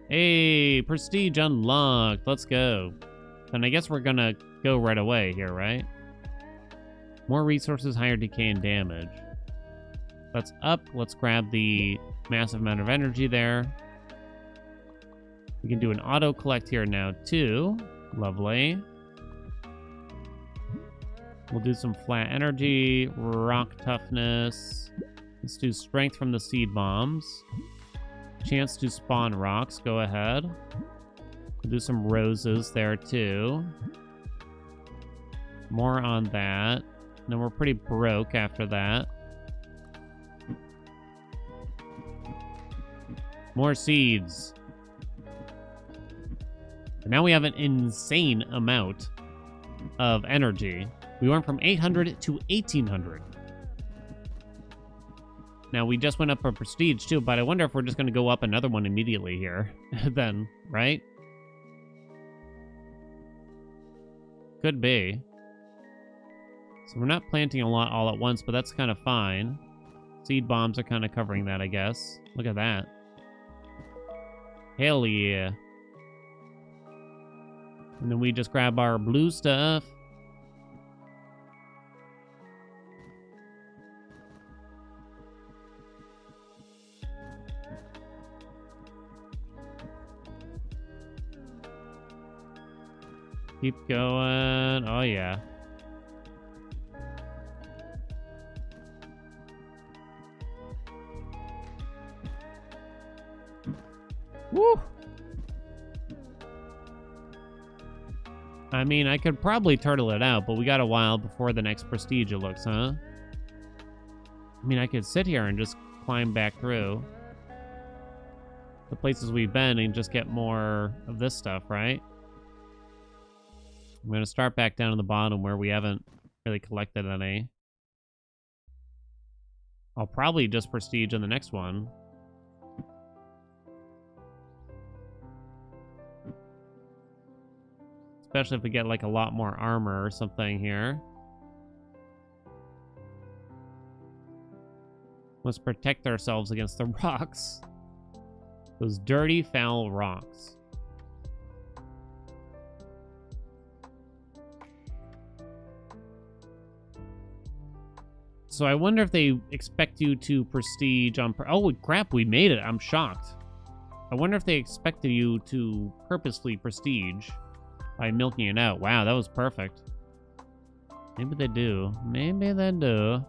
[SPEAKER 1] Hey, prestige unlocked. Let's go. And I guess we're gonna go right away here, right? More resources, higher decay and damage. That's up. Let's grab the massive amount of energy there. We can do an auto collect here now too. Lovely. We'll do some flat energy, rock toughness. Let's do strength from the seed bombs. Chance to spawn rocks, go ahead. We'll do some roses there too. More on that. And then we're pretty broke after that. More seeds. And now we have an insane amount of energy. We went from 800 to 1800. Now, we just went up a prestige, too, but I wonder if we're just going to go up another one immediately here. Then, right? Could be. So we're not planting a lot all at once, but that's kind of fine. Seed bombs are kind of covering that, I guess. Look at that. Hell yeah. And then we just grab our blue stuff. Keep going. Oh, yeah. Woo! I mean, I could probably turtle it out, but we got a while before the next prestige, it looks, huh? I mean, I could sit here and just climb back through the places we've been and just get more of this stuff, right? I'm going to start back down at the bottom where we haven't really collected any. I'll probably just prestige in the next one. Especially if we get like a lot more armor or something here. Let's protect ourselves against the rocks. Those dirty, foul rocks. So I wonder if they expect you to prestige on... Oh, crap, we made it. I'm shocked. I wonder if they expected you to purposely prestige by milking it out. Wow, that was perfect. Maybe they do. Maybe they do.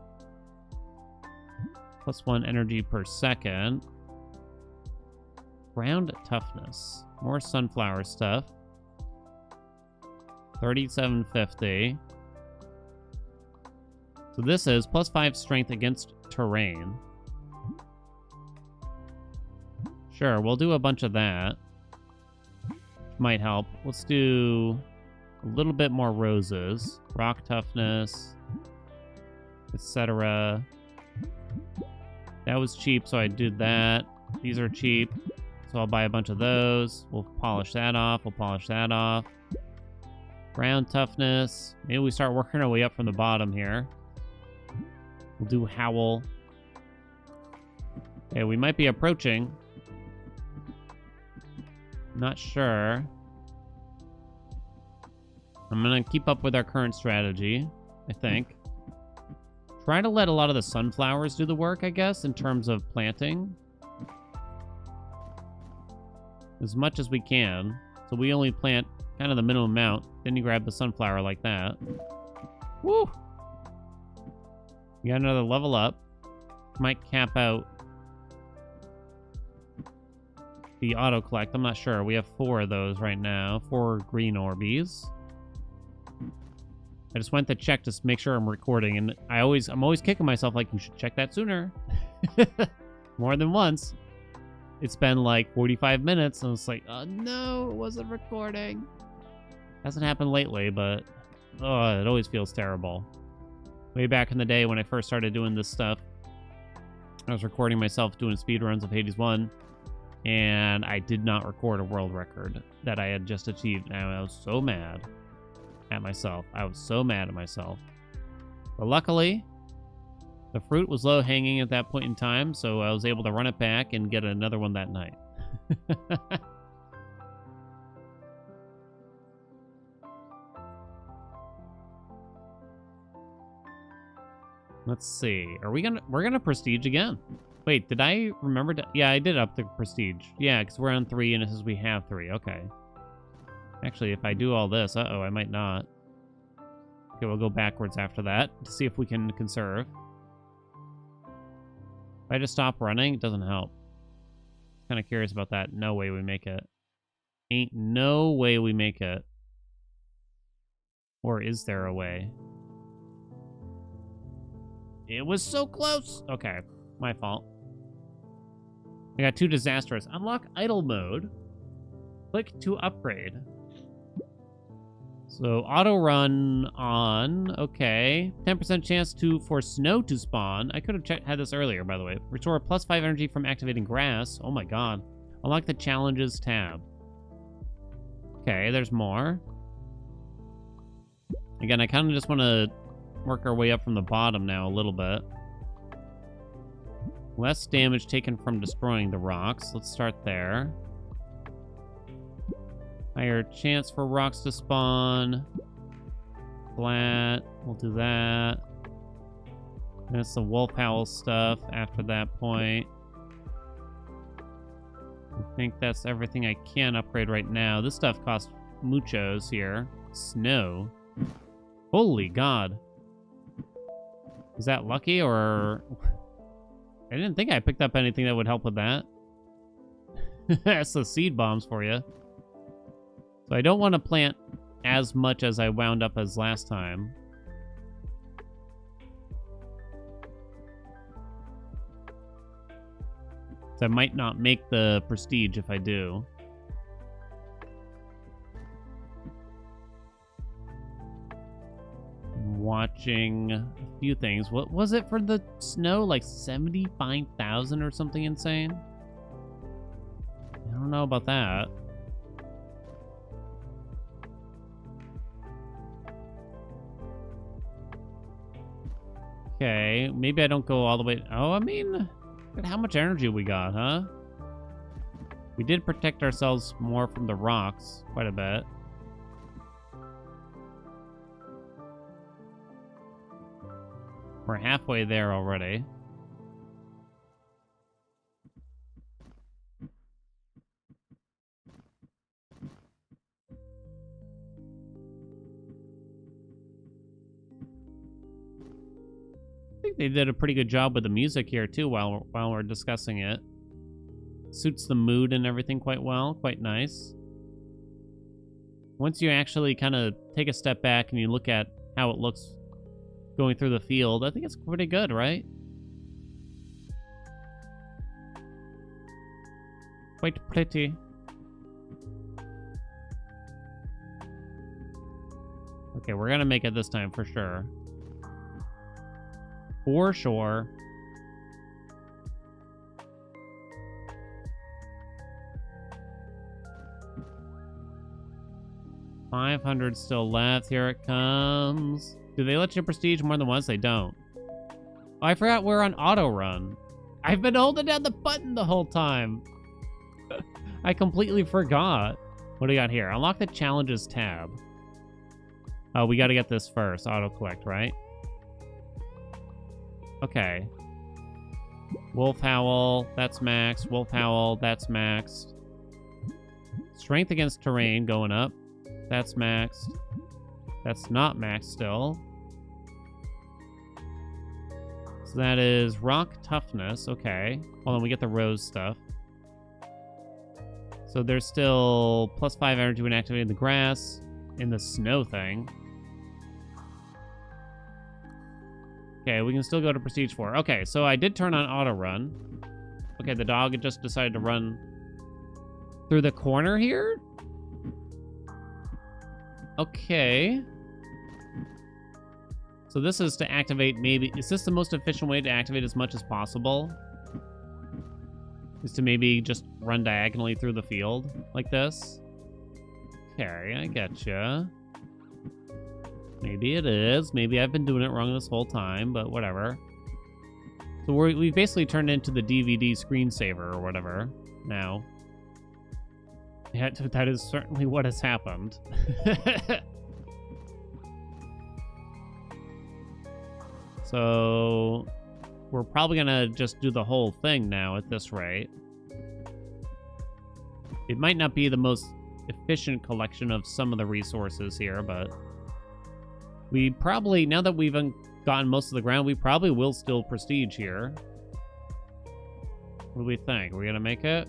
[SPEAKER 1] +1 energy per second. Ground toughness. More sunflower stuff. 3750. So this is +5 strength against terrain. Sure, we'll do a bunch of that. Might help. Let's do a little bit more roses. Rock toughness, etc. That was cheap, so I did that. These are cheap, so I'll buy a bunch of those. We'll polish that off. We'll polish that off. Ground toughness. Maybe we start working our way up from the bottom here. We'll do Howl. Okay, we might be approaching. Not sure. I'm gonna keep up with our current strategy, I think. Try to let a lot of the sunflowers do the work, I guess, in terms of planting. As much as we can. So we only plant kind of the minimum amount. Then you grab the sunflower like that. Woo! We got another level up. Might cap out the auto collect. I'm not sure. We have 4 of those right now. 4 green Orbeez. I just went to check to make sure I'm recording, and I'm always kicking myself like, you should check that sooner. More than once. It's been like 45 minutes, and it's like, oh no, it wasn't recording. Hasn't happened lately, but oh, it always feels terrible. Way back in the day when I first started doing this stuff, I was recording myself doing speedruns of Hades 1, and I did not record a world record that I had just achieved, and I was so mad at myself. I was so mad at myself. But luckily, the fruit was low hanging at that point in time, so I was able to run it back and get another one that night. Let's see. We're gonna prestige again. Wait, did I remember to... Yeah, I did up the prestige. Yeah, because we're on 3 and it says we have 3. Okay. Actually, if I do all this... Uh-oh, I might not. Okay, we'll go backwards after that to see if we can conserve. If I just stop running, it doesn't help. Kind of curious about that. No way we make it. Ain't no way we make it. Or is there a way? It was so close! Okay, my fault. I got 2 disastrous. Unlock idle mode. Click to upgrade. So, auto run on. Okay. 10% chance for snow to spawn. I could have had this earlier, by the way. Restore +5 energy from activating grass. Oh my god. Unlock the challenges tab. Okay, there's more. Again, I kind of just want to work our way up from the bottom now a little bit. Less damage taken from destroying the rocks. Let's start there. Higher chance for rocks to spawn. Flat. We'll do that. That's the wolf howl stuff after that point. I think that's everything I can upgrade right now. This stuff costs muchos here. Snow. Holy god. Is that lucky, or... I didn't think I picked up anything that would help with that. That's the seed bombs for you. So I don't want to plant as much as I wound up as last time. So I might not make the prestige if I do. Watching a few things. What was it for the snow? Like 75,000 or something insane? I don't know about that. Okay, maybe I don't go all the way... Oh, I mean, look at how much energy we got, huh? We did protect ourselves more from the rocks quite a bit. We're halfway there already. I think they did a pretty good job with the music here too while we're discussing it. Suits the mood and everything quite well, quite nice. Once you actually kind of take a step back and you look at how it looks going through the field, I think it's pretty good, right? Quite pretty. Okay, we're gonna make it this time for sure. For sure. $500 still left. Here it comes. Do they let you prestige more than once? They don't. Oh, I forgot we're on auto run. I've been holding down the button the whole time. I completely forgot. What do we got here? Unlock the challenges tab. Oh, we got to get this first. Auto collect, right? Okay. Wolf howl. That's maxed. Wolf howl. That's maxed. Strength against terrain going up. That's maxed. That's not maxed still. So that is rock toughness. Okay. Hold on, we get the rose stuff. So there's still +5 energy when activating the grass in the snow thing. Okay, we can still go to Prestige 4. Okay, so I did turn on auto run. Okay, the dog just decided to run through the corner here? Okay. So this is to activate maybe... Is this the most efficient way to activate as much as possible? Is to maybe just run diagonally through the field like this? Okay, I getcha. Maybe it is. Maybe I've been doing it wrong this whole time, but whatever. So we basically turned into the DVD screensaver or whatever now. Yeah, that is certainly what has happened. So we're probably gonna just do the whole thing now at this rate. It might not be the most efficient collection of some of the resources here, but we probably, now that we've gotten most of the ground, we probably will still prestige here. What do we think? Are we gonna make it?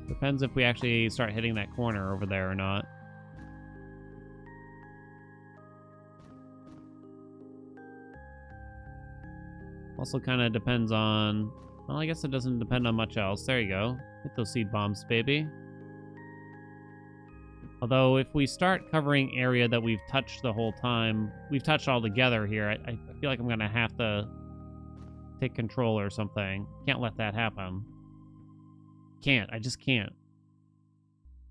[SPEAKER 1] Depends if we actually start hitting that corner over there or not. Also kind of depends on... Well, I guess it doesn't depend on much else. There you go. Hit those seed bombs, baby. Although, if we start covering area that we've touched the whole time... We've touched all together here. I feel like I'm going to have to take control or something. Can't let that happen. Can't. I just can't.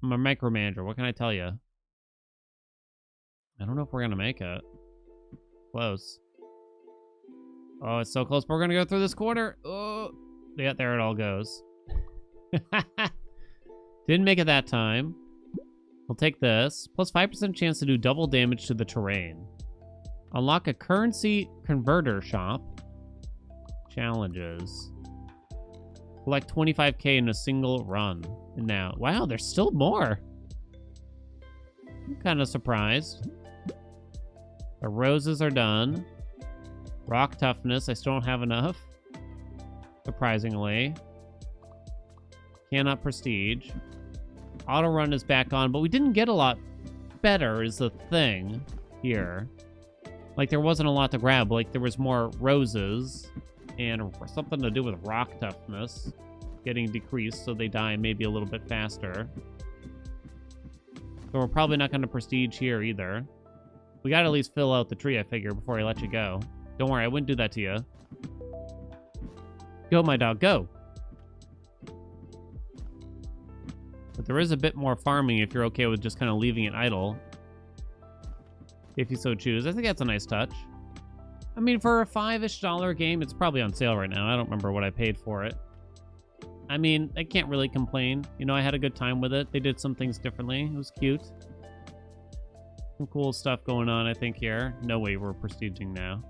[SPEAKER 1] I'm a micromanager. What can I tell you? I don't know if we're going to make it. Close. Oh, it's so close. We're going to go through this corner. Oh, yeah, there it all goes. Didn't make it that time. We'll take this. Plus 5% chance to do double damage to the terrain. Unlock a currency converter shop. Challenges. Collect 25k in a single run. And now, wow, there's still more. I'm kind of surprised. The roses are done. Rock toughness, I still don't have enough. Surprisingly. Cannot prestige. Auto run is back on, but we didn't get a lot better is the thing here. Like, there wasn't a lot to grab. Like, there was more roses and something to do with rock toughness getting decreased, so they die maybe a little bit faster. So we're probably not going to prestige here either. We got to at least fill out the tree, I figure, before I let you go. Don't worry, I wouldn't do that to you. Go, my dog, go. But there is a bit more farming if you're okay with just kind of leaving it idle. If you so choose. I think that's a nice touch. I mean, for a $5-ish game, it's probably on sale right now. I don't remember what I paid for it. I mean, I can't really complain. You know, I had a good time with it. They did some things differently. It was cute. Some cool stuff going on, I think, here. No way we're prestiging now.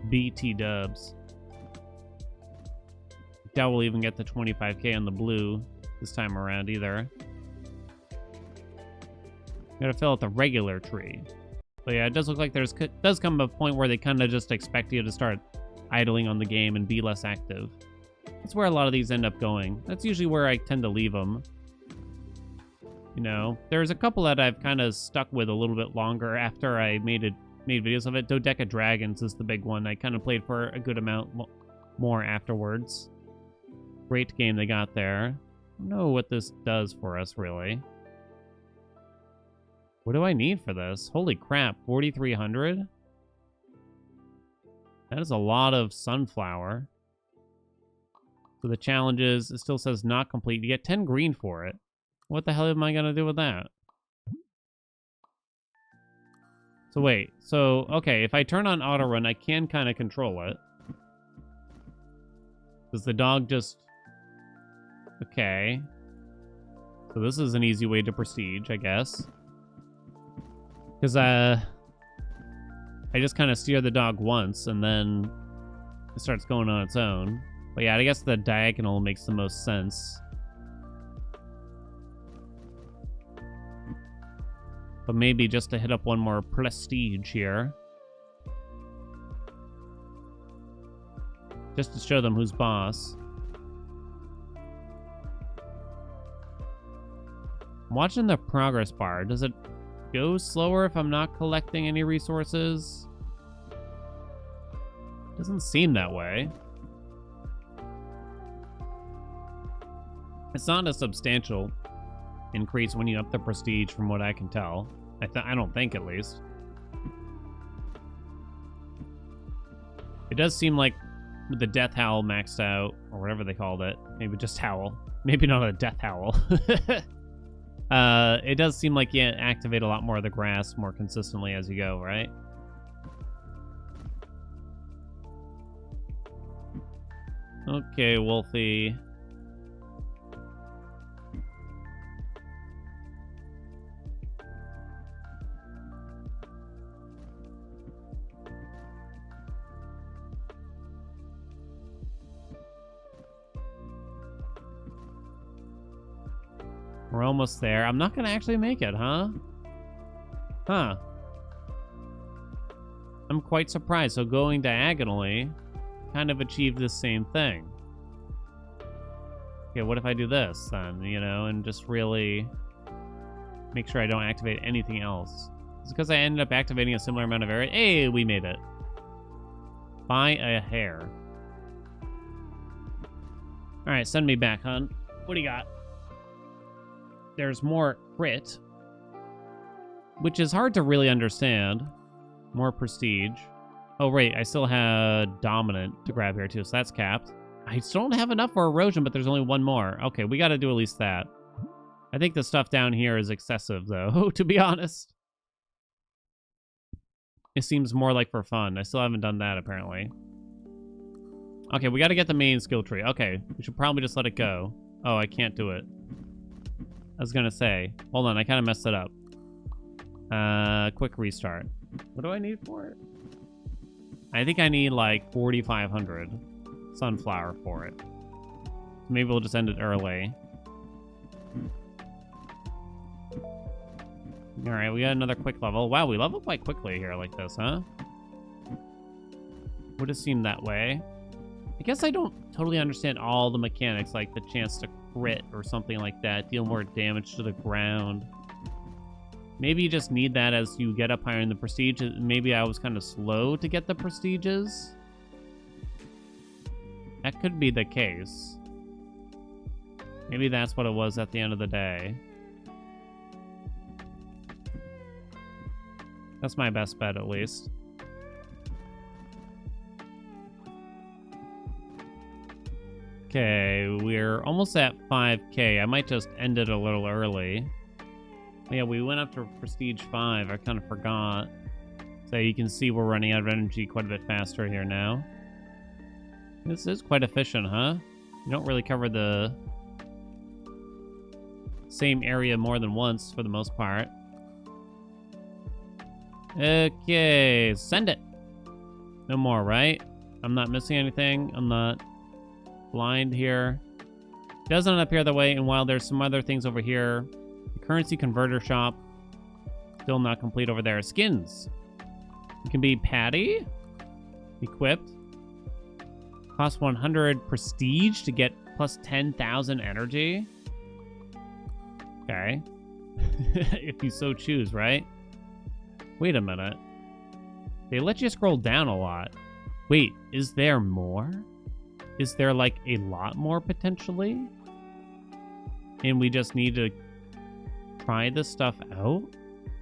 [SPEAKER 1] BT dubs. Doubt we'll even get the 25k on the blue this time around either. Gotta fill out the regular tree. But yeah, it does look like does come a point where they kind of just expect you to start idling on the game and be less active. That's where a lot of these end up going. That's usually where I tend to leave them. You know, there's a couple that I've kind of stuck with a little bit longer after I made videos of it. Dodeca Dragons is the big one. I kind of played for a good amount more afterwards. Great game they got there. I don't know what this does for us, really. What do I need for this? Holy crap, 4,300? That is a lot of sunflower. So the challenges, it still says not complete. You get 10 green for it. What the hell am I going to do with that? So wait, so, okay, if I turn on auto run, I can kind of control it. Does the dog just... Okay. So this is an easy way to prestige, I guess. Because, I just kind of steer the dog once, and then it starts going on its own. But yeah, I guess the diagonal makes the most sense. But maybe just to hit up one more prestige here. Just to show them who's boss. I'm watching the progress bar. Does it go slower if I'm not collecting any resources? Doesn't seem that way. It's not a substantial increase when you up the prestige from what I can tell. I don't think, at least. It does seem like with the death howl maxed out, or whatever they called it, maybe just howl. Maybe not a death howl. It does seem like you activate a lot more of the grass more consistently as you go, right? Okay, Wolfie. We're almost there. I'm not gonna actually make it, huh? Huh. I'm quite surprised. So going diagonally kind of achieved the same thing. Okay, what if I do this then, you know, and just really make sure I don't activate anything else? It's because I ended up activating a similar amount of area. Hey, we made it. By a hair. All right, send me back, hon. What do you got? There's more crit, which is hard to really understand. More prestige. Oh, wait, I still had dominant to grab here, too, so that's capped. I still don't have enough for erosion, but there's only one more. Okay, we got to do at least that. I think the stuff down here is excessive, though, to be honest. It seems more like for fun. I still haven't done that, apparently. Okay, we got to get the main skill tree. Okay, we should probably just let it go. Oh, I can't do it. I was gonna say, hold on, I kind of messed it up. Quick restart. What do I need for it? I think I need like 4,500 sunflower for it. So maybe we'll just end it early. All right, we got another quick level. Wow, we level quite quickly here like this, huh? Would have seemed that way. I guess I don't totally understand all the mechanics, like the chance to crit or something like that, deal more damage to the ground. Maybe you just need that as you get up higher in the prestige. Maybe I was kind of slow to get the prestiges. That could be the case. Maybe that's what it was at the end of the day. That's my best bet, at least. Okay, we're almost at 5K. I might just end it a little early. Yeah, we went up to Prestige 5. I kind of forgot. So you can see we're running out of energy quite a bit faster here now. This is quite efficient, huh? You don't really cover the same area more than once for the most part. Okay, send it. No more, right? I'm not missing anything. I'm not blind here. Doesn't appear that way, and while there's some other things over here, the currency converter shop, still not complete over there. Skins. You can be Patty. Equipped. Cost 100 prestige to get plus 10,000 energy. Okay. If you so choose, right? Wait a minute. They let you scroll down a lot. Wait, is there more? Is there like a lot more potentially? And we just need to try this stuff out?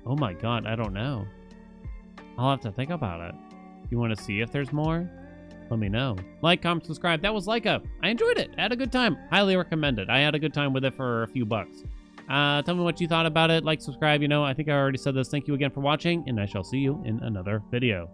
[SPEAKER 1] Oh my god, I don't know. I'll have to think about it. You want to see if there's more? Let me know. Like, comment, subscribe. That was Lyca. I enjoyed it. I had a good time. Highly recommend it. I had a good time with it for a few bucks. Tell me what you thought about it. Like, subscribe. You know, I think I already said this. Thank you again for watching, and I shall see you in another video.